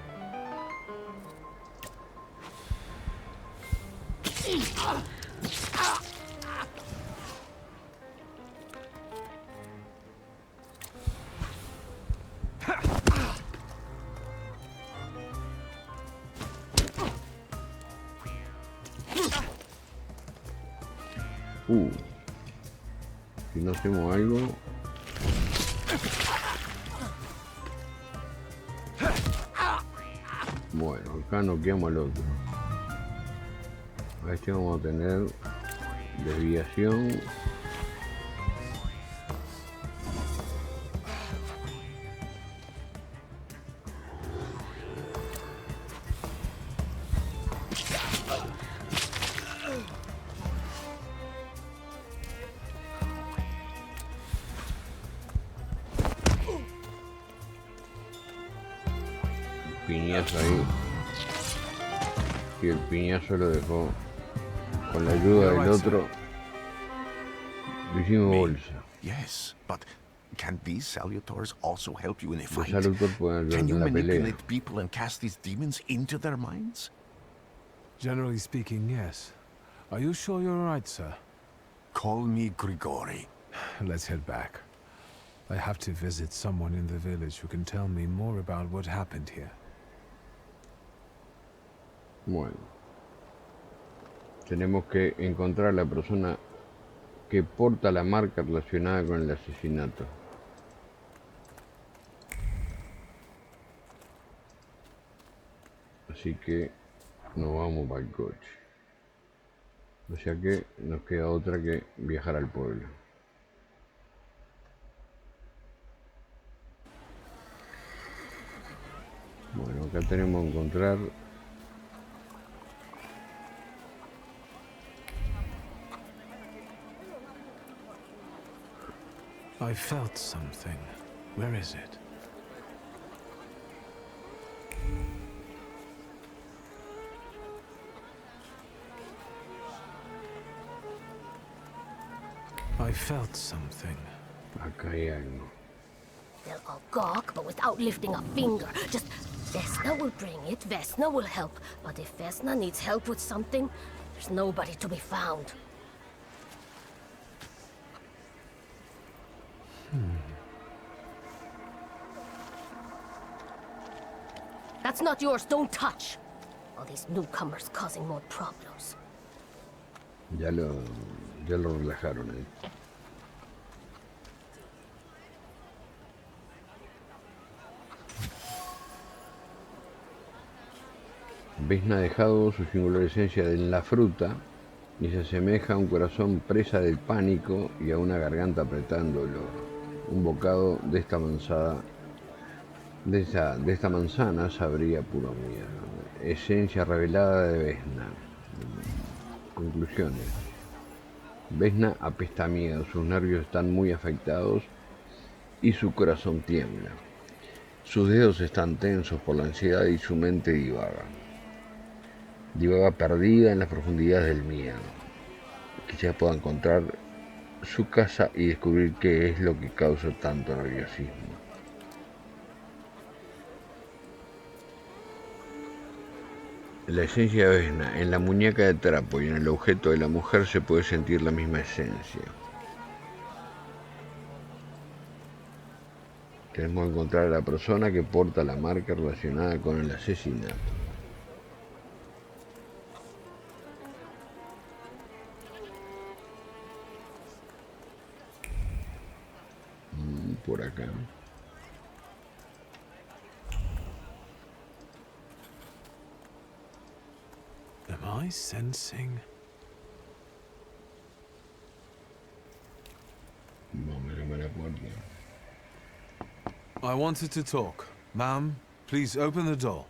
Si no hacemos algo. Bueno, acá noqueamos al otro. A este vamos a tener desviación. Piñazo ahí. Y el piñazo lo dejó con la ayuda del otro. Lo hicimos bolsa. Yes, but can these salutors also help you in a Los fight? salutor pueden ayudar Can you en la pelea. manipulate people and cast these demons into their minds? Generally speaking, yes. Are you sure you're right, sir? Call me Grigori. Let's head back. I have to visit someone in the village who can tell me more about what happened here. Bueno. Tenemos que encontrar a la persona que porta la marca relacionada con el asesinato. Así que nos vamos para el coche. O sea que nos queda otra que viajar al pueblo. Bueno, acá tenemos que encontrar I felt something. Where is it? I felt something. Acá hay algo. They'll all gawk, but without lifting a finger. Just, Vesna will bring it, Vesna will help. But if Vesna needs help with something, there's nobody to be found. That's not yours, don't touch. All these newcomers causing more problems. Ya lo relajaron ahí. Vesna ha dejado su singular esencia en la fruta y se asemeja a un corazón presa del pánico y a una garganta apretándolo. Un bocado de esta manzana sabría puro miedo. Esencia revelada de Vesna. Conclusiones. Vesna apesta a miedo, sus nervios están muy afectados y su corazón tiembla. Sus dedos están tensos por la ansiedad y su mente divaga. Divaga perdida en las profundidades del miedo. Quizás pueda encontrar su casa y descubrir qué es lo que causa tanto nerviosismo. La esencia de Vesna, en la muñeca de trapo y en el objeto de la mujer se puede sentir la misma esencia. Tenemos que encontrar a la persona que porta la marca relacionada con el asesinato. Por acá. Am I sensing? Vamos a llamar a la puerta. I wanted to talk. Ma'am, please open the door.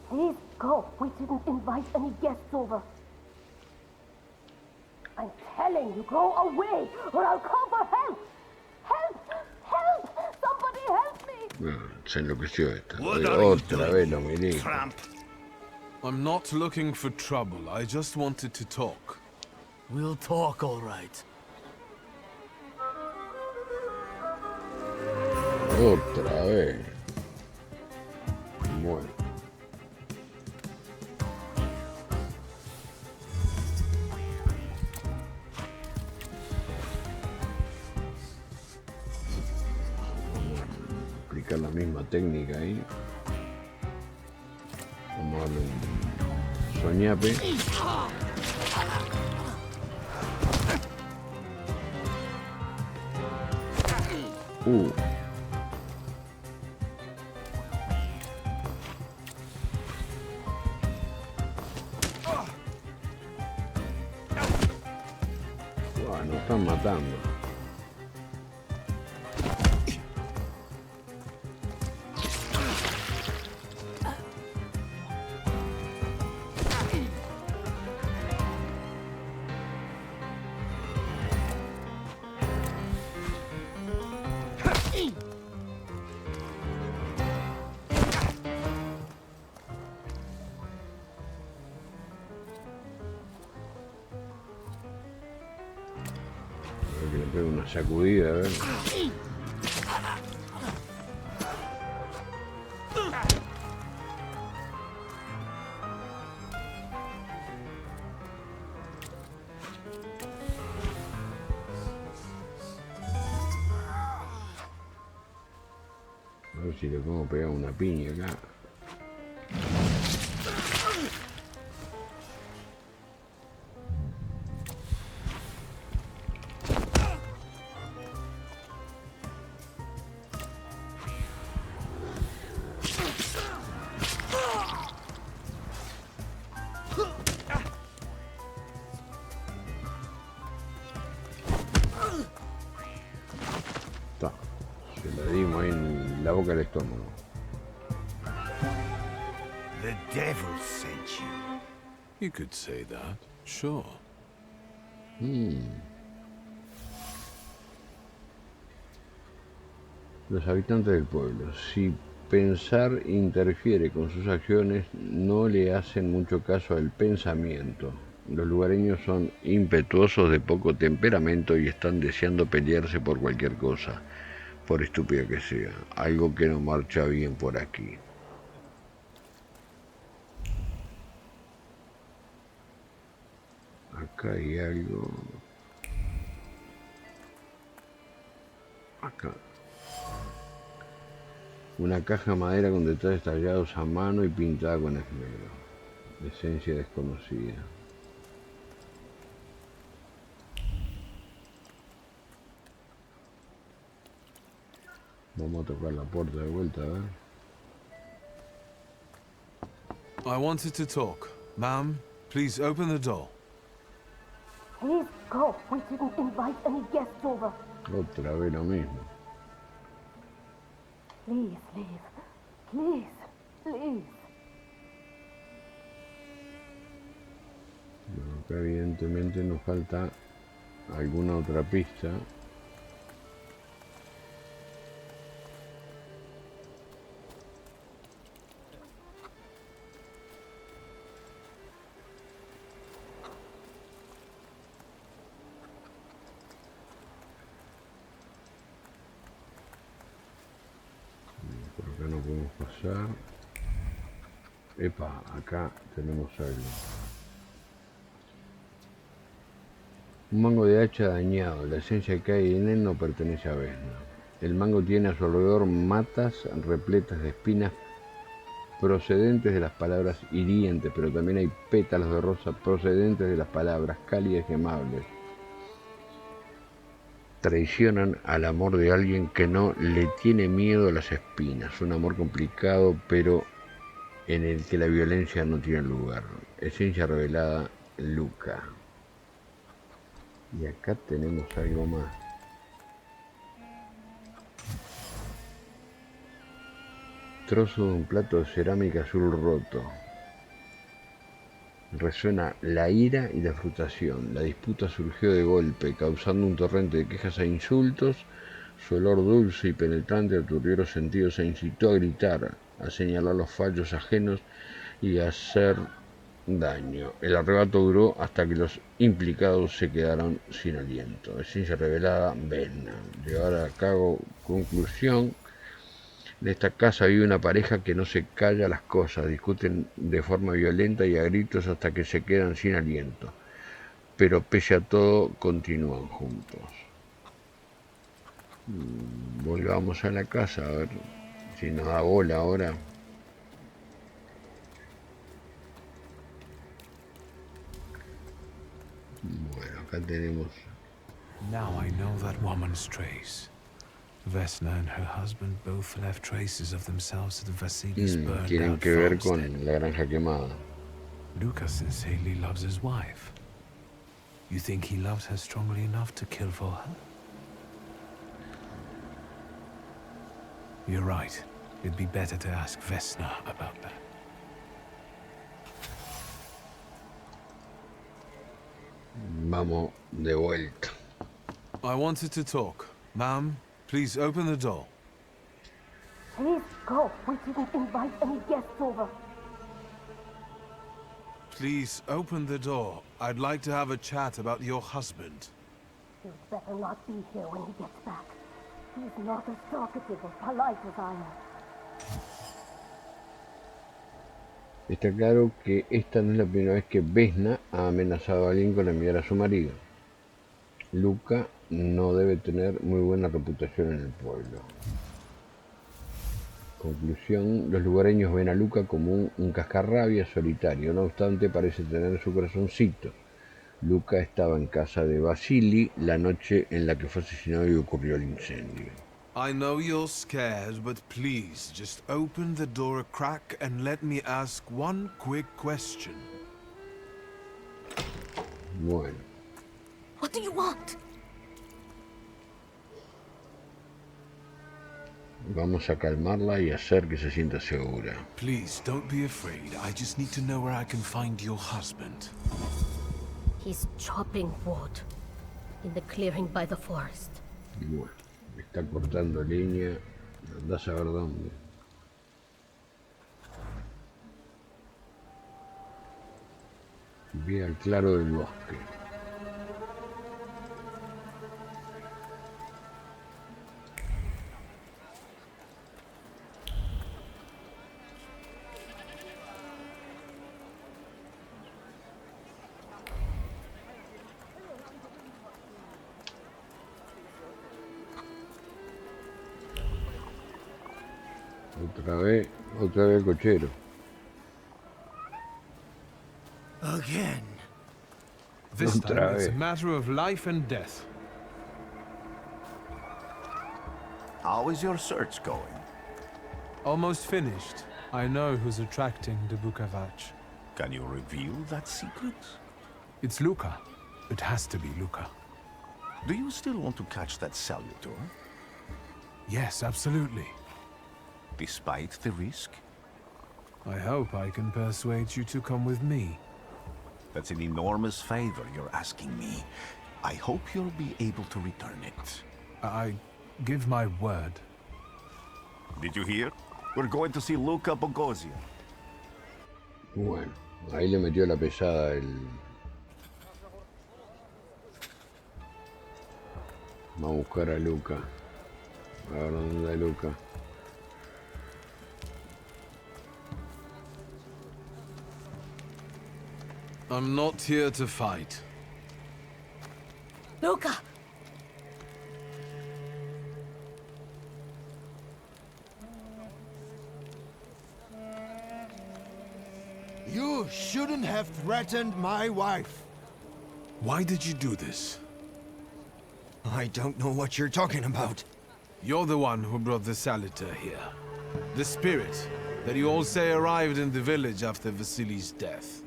Please go. We didn't invite any guests over. I'm telling you, go away, or I'll call for help. Help! Help! Somebody help me! Se enloqueció esta. Otra vez lo miré. I'm not looking for trouble. I just wanted to talk. We'll talk, all right. Otra vez. Bueno. Vamos a aplicar la misma técnica ahí. Vamos a darle un soñape. Nos están matando. Le pego una sacudida, a ver. A ver si le pongo pegar una piña acá. Se la dimos ahí en la boca del estómago. The devil sent you. You could say that, sure. Los habitantes del pueblo, si pensar interfiere con sus acciones, no le hacen mucho caso al pensamiento. Los lugareños son impetuosos, de poco temperamento y están deseando pelearse por cualquier cosa, por estúpida que sea. Algo que no marcha bien por aquí. Acá hay algo. Acá. Una caja de madera con detalles tallados a mano y pintada con esmero. Esencia desconocida. Vamos a tocar la puerta de vuelta, a ver. I wanted to talk. Ma'am, please open the door. Please go. We didn't invite any guests over. Otra vez lo mismo. Please leave. Please, please. Bueno, acá evidentemente nos falta alguna otra pista. Por acá no podemos pasar. Epa, acá tenemos algo. Un mango de hacha dañado. La esencia que hay en él no pertenece a Vesna. El mango tiene a su alrededor matas repletas de espinas procedentes de las palabras hirientes, pero también hay pétalos de rosa procedentes de las palabras cálidas y amables. Traicionan al amor de alguien que no le tiene miedo a las espinas. Un amor complicado, pero en el que la violencia no tiene lugar. Esencia revelada, Luca. Y acá tenemos algo más. Trozo de un plato de cerámica azul roto. Resuena la ira y la frustración. La disputa surgió de golpe, causando un torrente de quejas e insultos. Su olor dulce y penetrante aturdió los sentidos e incitó a gritar, a señalar los fallos ajenos y a hacer daño. El arrebato duró hasta que los implicados se quedaron sin aliento. Esencia revelada, Vesna. Llevar a cabo conclusión. En esta casa vive una pareja que no se calla las cosas, discuten de forma violenta y a gritos hasta que se quedan sin aliento, pero pese a todo continúan juntos. Volvamos a la casa, a ver si nos da bola ahora. Bueno, acá tenemos. Now I know that woman's trace. Vesna and her husband both left traces of themselves at the Vasilis burned Tienen out que ver farmstead. con la granja quemada. Lucas sincerely loves his wife. You think he loves her strongly enough to kill for her? You're right. It'd be better to ask Vesna about that. Vamos de vuelta. I wanted to talk. Ma'am, please open the door. Please go. We didn't invite any guests over. Please open the door. I'd like to have a chat about your husband. You'd better not be here when he gets back. He's not as talkative or polite as I am. Está claro que esta no es la primera vez que Vesna ha amenazado a alguien con enviar a su marido. Luca no debe tener muy buena reputación en el pueblo. Conclusión, los lugareños ven a Luca como un cascarrabias solitario, no obstante parece tener su corazoncito. Luca estaba en casa de Vasili la noche en la que fue asesinado y ocurrió el incendio. I know you're scared, but please just open the door a crack and let me ask one quick question. Bueno. What do you want? Vamos a calmarla y hacer que se sienta segura. Please don't be afraid. I just need to know where I can find your husband. He's chopping wood in the clearing by the forest. Bueno, está cortando leña, anda a saber dónde. Vi al claro del bosque. Otra vez el cochero. Again. This time it's a matter of life and death. How is your search going? Almost finished. I know who's attracting the Bukavach. Can you reveal that secret? It's Luca. It has to be Luca. Do you still want to catch that salutor? Yes, absolutely. Despite the risk? I hope I can persuade you to come with me. That's an enormous favor you're asking me. I hope you'll be able to return it. I give my word. Did you hear? We're going to see Luca Bogosian. Bueno, ahí le metió la pesada el... Vamos a buscar a Luca. A ver dónde está Luca. I'm not here to fight. Luca! You shouldn't have threatened my wife. Why did you do this? I don't know what you're talking about. You're the one who brought the salutor here. The spirit that you all say arrived in the village after Vasily's death.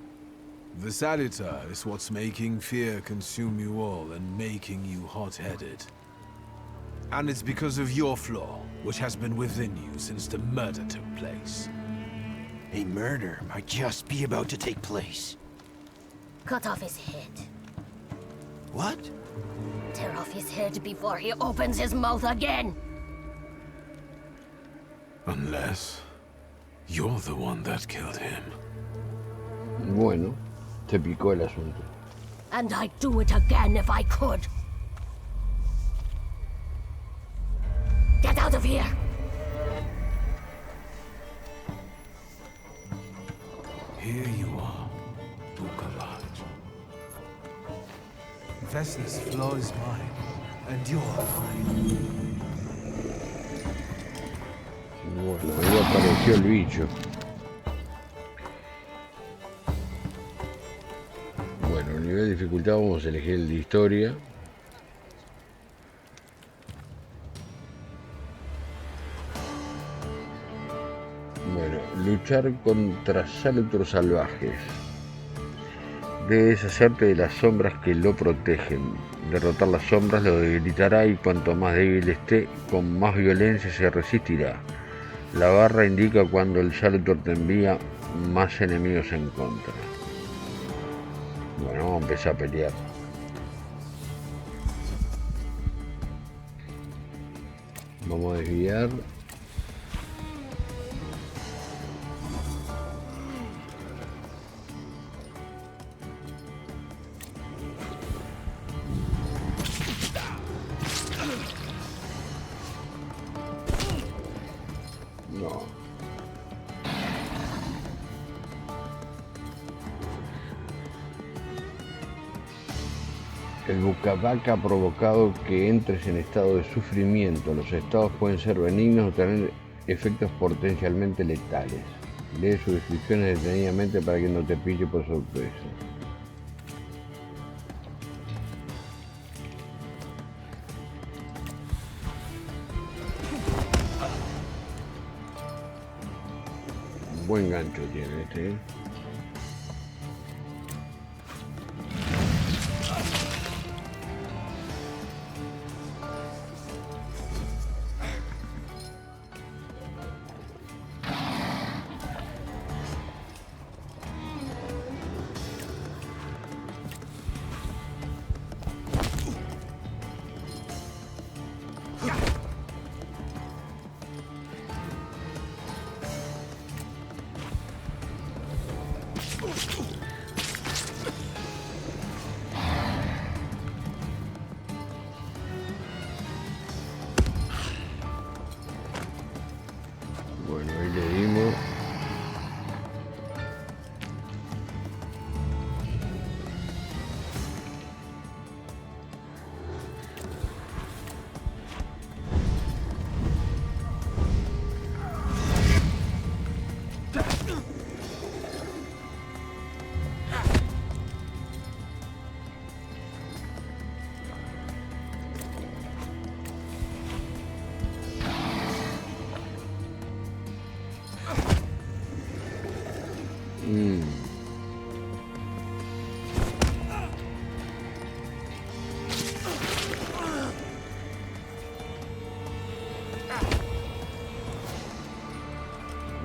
The salutor is what's making fear consume you all and making you hot-headed. And it's because of your flaw, which has been within you since the murder took place. A murder might just be about to take place. Cut off his head. What? Tear off his head before he opens his mouth again. Unless you're the one that killed him. Bueno, se picó el asunto. And I'd do it again if I could. Get out of here! Here you are, Bukavach. Vesna's flaw is mine, and you're mine. Bueno, ahí apareció el bicho. Bueno, el nivel de dificultad vamos a elegir el de historia. Bueno, luchar contra salutor salvajes. Debes deshacerte de las sombras que lo protegen. Derrotar las sombras lo debilitará y cuanto más débil esté, con más violencia se resistirá. La barra indica cuando el salutor te envía más enemigos en contra. Bueno, vamos a empezar a pelear. Vamos a desviar. No. El Bukavach ha provocado que entres en estado de sufrimiento. Los estados pueden ser benignos o tener efectos potencialmente letales. Lee sus descripciones detenidamente para que no te pille por sorpresa. Buen gancho tiene este, ¿eh?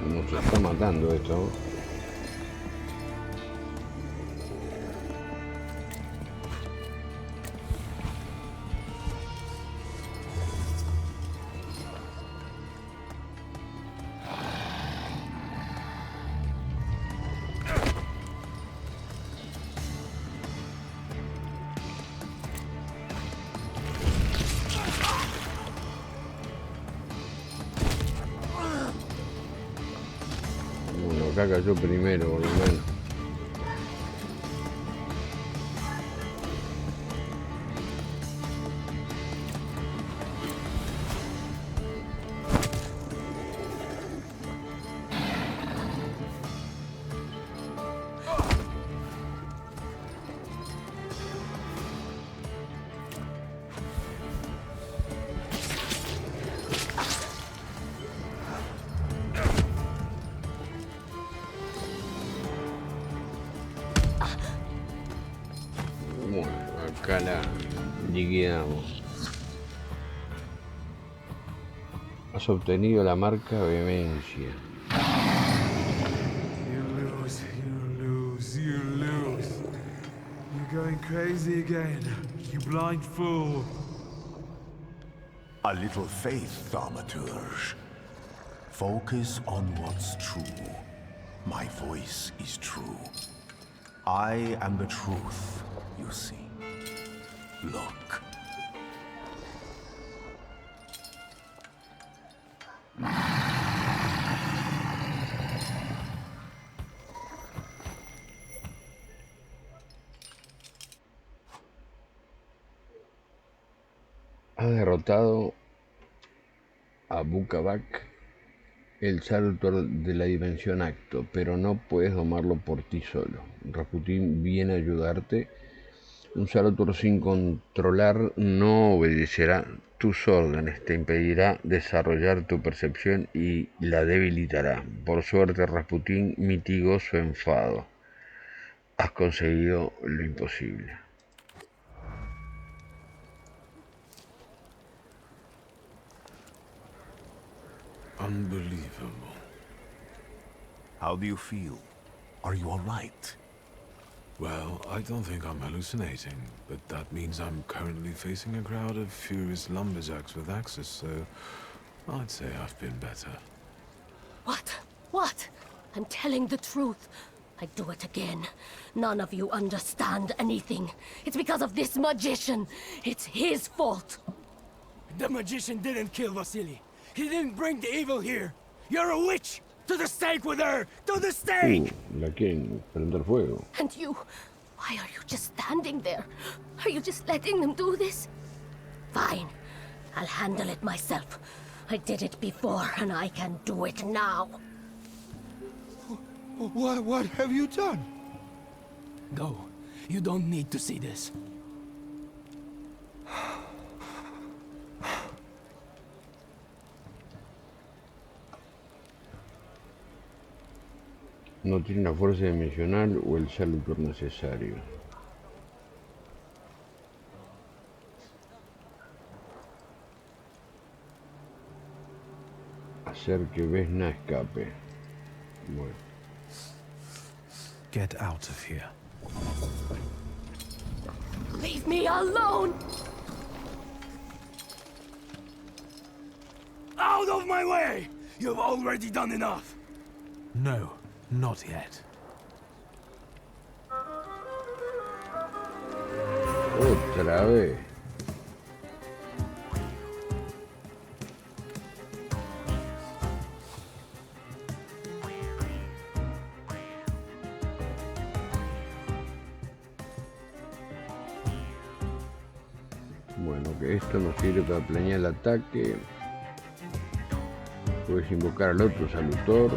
Nos está matando esto. Acá cayó primero, por lo menos. Acá la liquidamos. Has obtenido la marca vehemencia. You lose, you lose, you lose. You're going crazy again, you blind fool. A little faith, Thaumaturge. Focus on what's true. My voice is true. I am the truth, you see. Look. Has derrotado a Bukabak, el salutor de la dimensión acto, pero no puedes domarlo por ti solo. Rasputín viene a ayudarte. Un salutor sin controlar no obedecerá tus órdenes, te impedirá desarrollar tu percepción y la debilitará. Por suerte, Rasputín mitigó su enfado. Has conseguido lo imposible. Unbelievable. How do you feel? Are you all right? Well, I don't think I'm hallucinating, but that means I'm currently facing a crowd of furious lumberjacks with axes, so I'd say I've been better. What? What? I'm telling the truth. I do it again. None of you understand anything. It's because of this magician. It's his fault. The magician didn't kill Vasily. He didn't bring the evil here. You're a witch! To the stake with her! To the stake! La quieren prender fuego. And you, why are you just standing there? Are you just letting them do this? Fine, I'll handle it myself. I did it before, and I can do it now. What have you done? Go. You don't need to see this. No tiene la fuerza dimensional o el salutor necesario. Hacer que Vesna escape. Bueno. Get out of here. Leave me alone! Out of my way! You've already done enough! No, not yet. Otra vez. Bueno, que esto nos sirve para planear el ataque. Puedes invocar al otro salutor.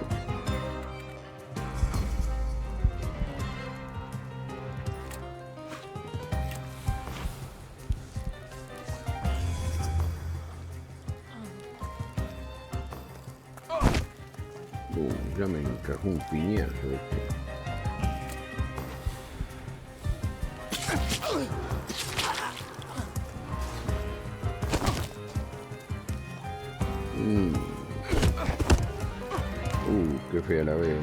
Ya me encajó un piñazo este. Qué fea la veo.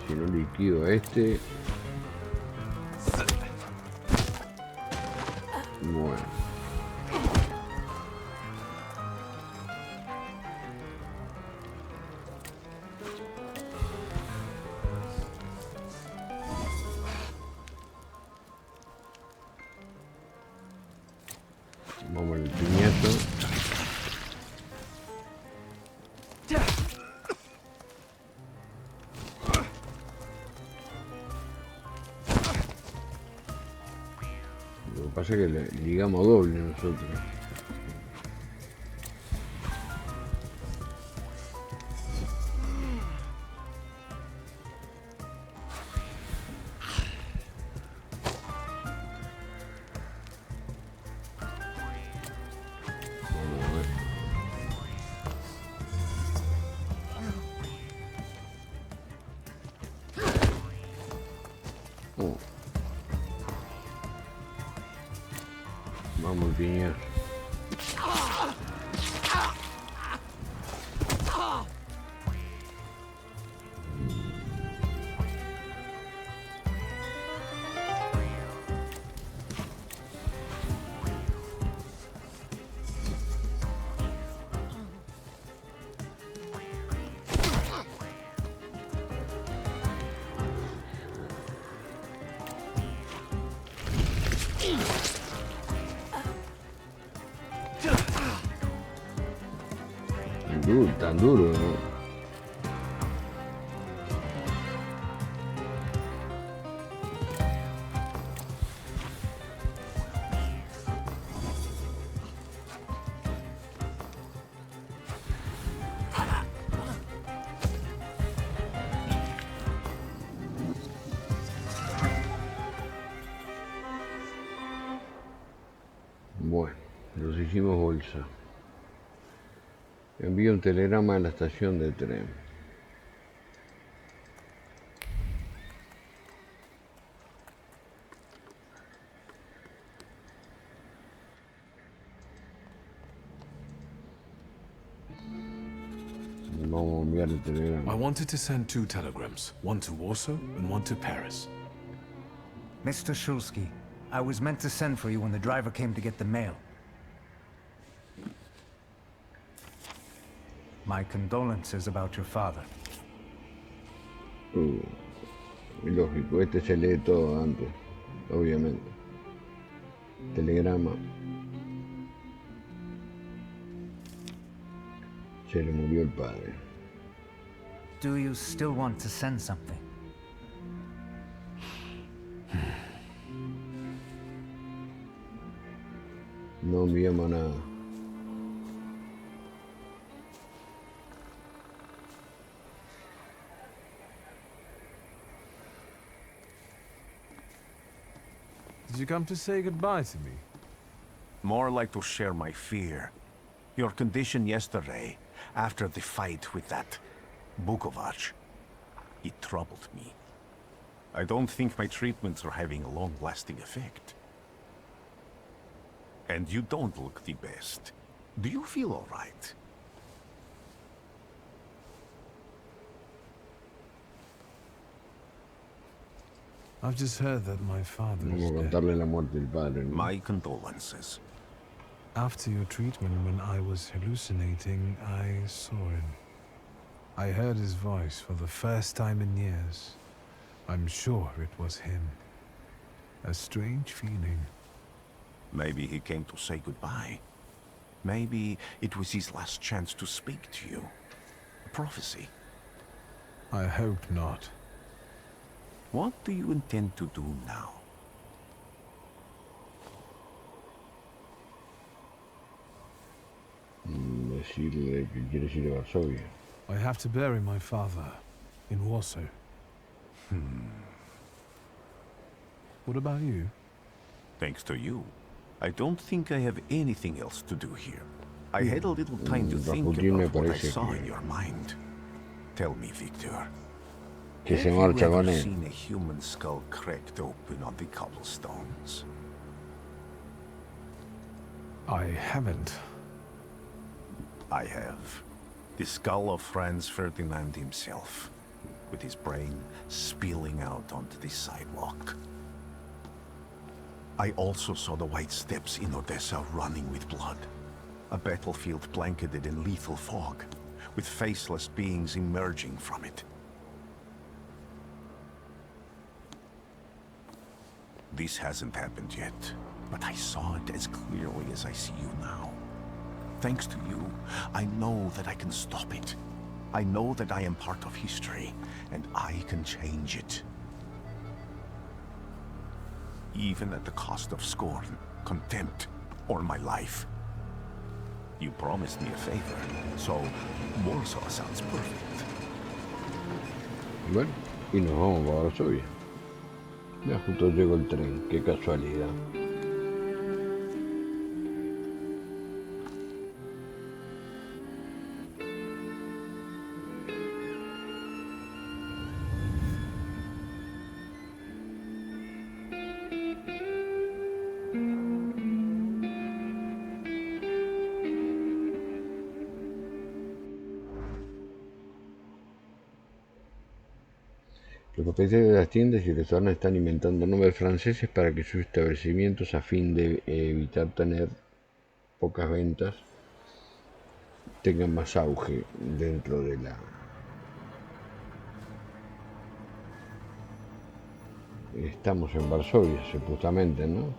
Si no liquido a este... Bueno. Vamos al piñazo. Lo que pasa es que le ligamos doble nosotros. Vamos al piñazo. Tan duro, ¿no? Bueno, los hicimos bolsa. Envío un telegrama a la estación de tren. Vamos a enviar el telegrama. I wanted to send 2 telegrams, one to Warsaw and one to Paris. Mr. Shulsky, I was meant to send for you when the driver came to get the mail. My condolences about your father. Lógico, este se lee todo antes, obviamente. Telegrama. Se le murió el padre. Do you still want to send something? No enviamos nada. Did you come to say goodbye to me? More like to share my fear. Your condition yesterday, after the fight with that Bukovac, it troubled me. I don't think my treatments are having a long-lasting effect. And you don't look the best. Do you feel all right? I've just heard that my father is Vamos a dead. contarle la muerte del padre, ¿no? My condolences. After your treatment, when I was hallucinating, I saw him. I heard his voice for the first time in years. I'm sure it was him. A strange feeling. Maybe he came to say goodbye. Maybe it was his last chance to speak to you. A prophecy. I hope not. What do you intend to do now? Decirle que quieres ir a Varsovia. I have to bury my father in Warsaw. What about you? Thanks to you, I don't think I have anything else to do here. I had a little time to think Rasputin me about what I parece saw in your mind. Tell me, Victor. que Have se you marcha ever con él. seen a human skull cracked open on the cobblestones? I haven't. I have. The skull of Franz Ferdinand himself, with his brain spilling out onto the sidewalk. I also saw the white steps in Odessa running with blood. A battlefield blanketed in lethal fog, with faceless beings emerging from it. This hasn't happened yet, but I saw it as clearly as I see you now. Thanks to you, I know that I can stop it. I know that I am part of history, and I can change it. Even at the cost of scorn, contempt, or my life. You promised me a favor, so Warsaw sounds perfect. Bueno, y nos vamos para Varsovia. Ya justo llegó el tren, qué casualidad. Los propietarios de las tiendas y restaurantes están inventando nombres franceses para que sus establecimientos, a fin de evitar tener pocas ventas, tengan más auge dentro de la... Estamos en Varsovia, supuestamente, ¿no?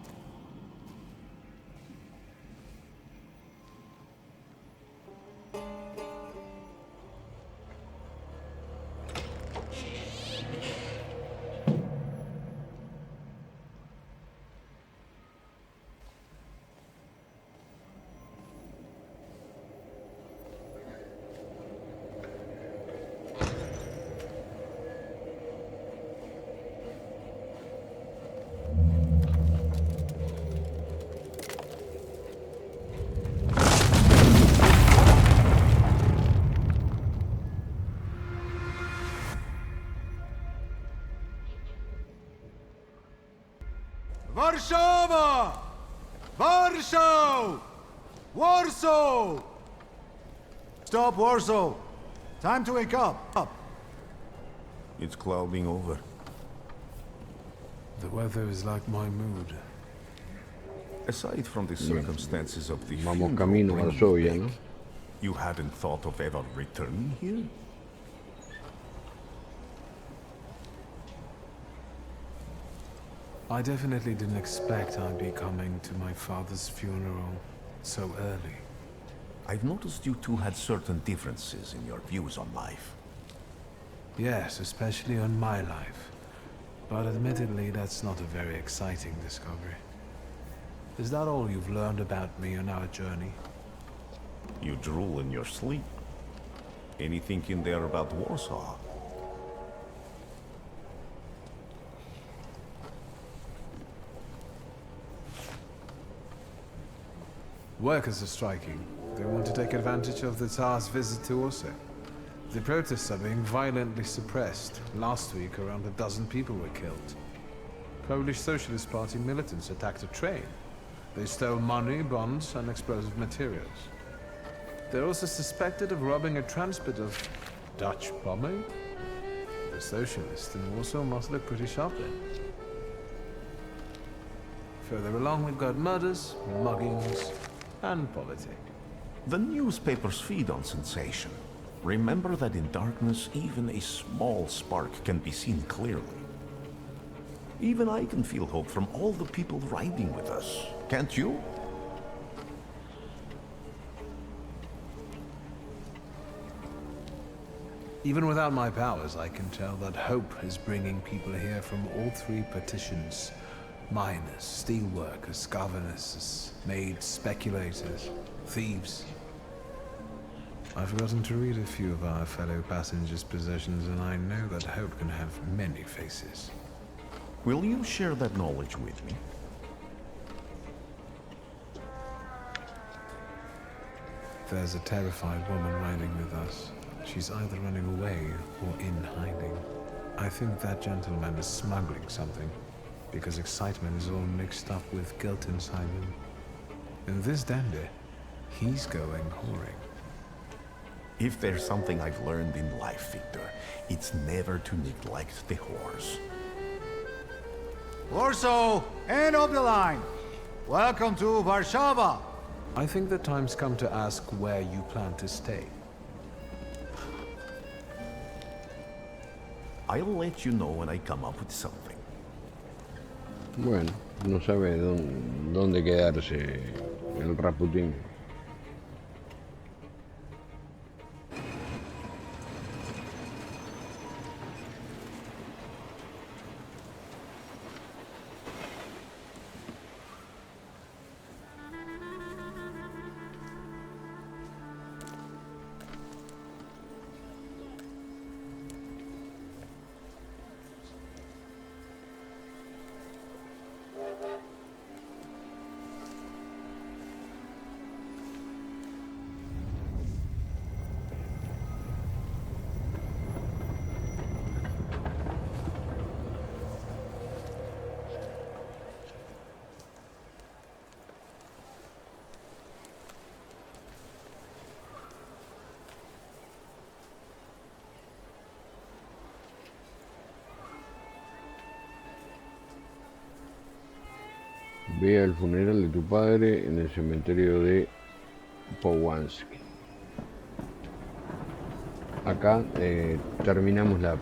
Warszawa! Warsaw! Warsaw! Stop, Warsaw! Time to wake up. It's clouding over. The weather is like my mood. Aside from the circumstances of the Vamos camino a Varsovia, ¿no? You hadn't thought of ever returning here? I definitely didn't expect I'd be coming to my father's funeral so early. I've noticed you two had certain differences in your views on life. Yes, especially on my life. But admittedly, that's not a very exciting discovery. Is that all you've learned about me on our journey? You drool in your sleep. Anything in there about Warsaw? Workers are striking. They want to take advantage of the Tsar's visit to Warsaw. The protests are being violently suppressed. Last week, around a dozen people were killed. Polish Socialist Party militants attacked a train. They stole money, bonds, and explosive materials. They're also suspected of robbing a transport of Dutch bombing. The socialists in Warsaw must look pretty sharp then. Further along, we've got murders, muggings, and politics. The newspapers feed on sensation. Remember that in darkness, even a small spark can be seen clearly. Even I can feel hope from all the people riding with us. Can't you? Even without my powers, I can tell that hope is bringing people here from all three partitions. Miners, steelworkers, governesses, maids, speculators, thieves. I've forgotten to read a few of our fellow passengers' possessions, and I know that hope can have many faces. Will you share that knowledge with me? There's a terrified woman riding with us. She's either running away or in hiding. I think that gentleman is smuggling something, because excitement is all mixed up with guilt inside him. And this dandy, he's going whoring. If there's something I've learned in life, Victor, it's never to neglect the horse. Warsaw, end of the line. Welcome to Varsovia. I think the time's come to ask where you plan to stay. I'll let you know when I come up with something. Bueno, no sabe dónde quedarse el Rasputín. Ve al funeral de tu padre en el cementerio de Powansky. Acá terminamos la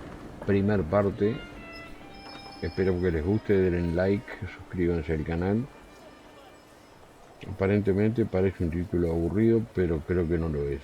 primera parte. Espero que les guste, denle like, suscríbanse al canal. Aparentemente parece un título aburrido, pero creo que no lo es.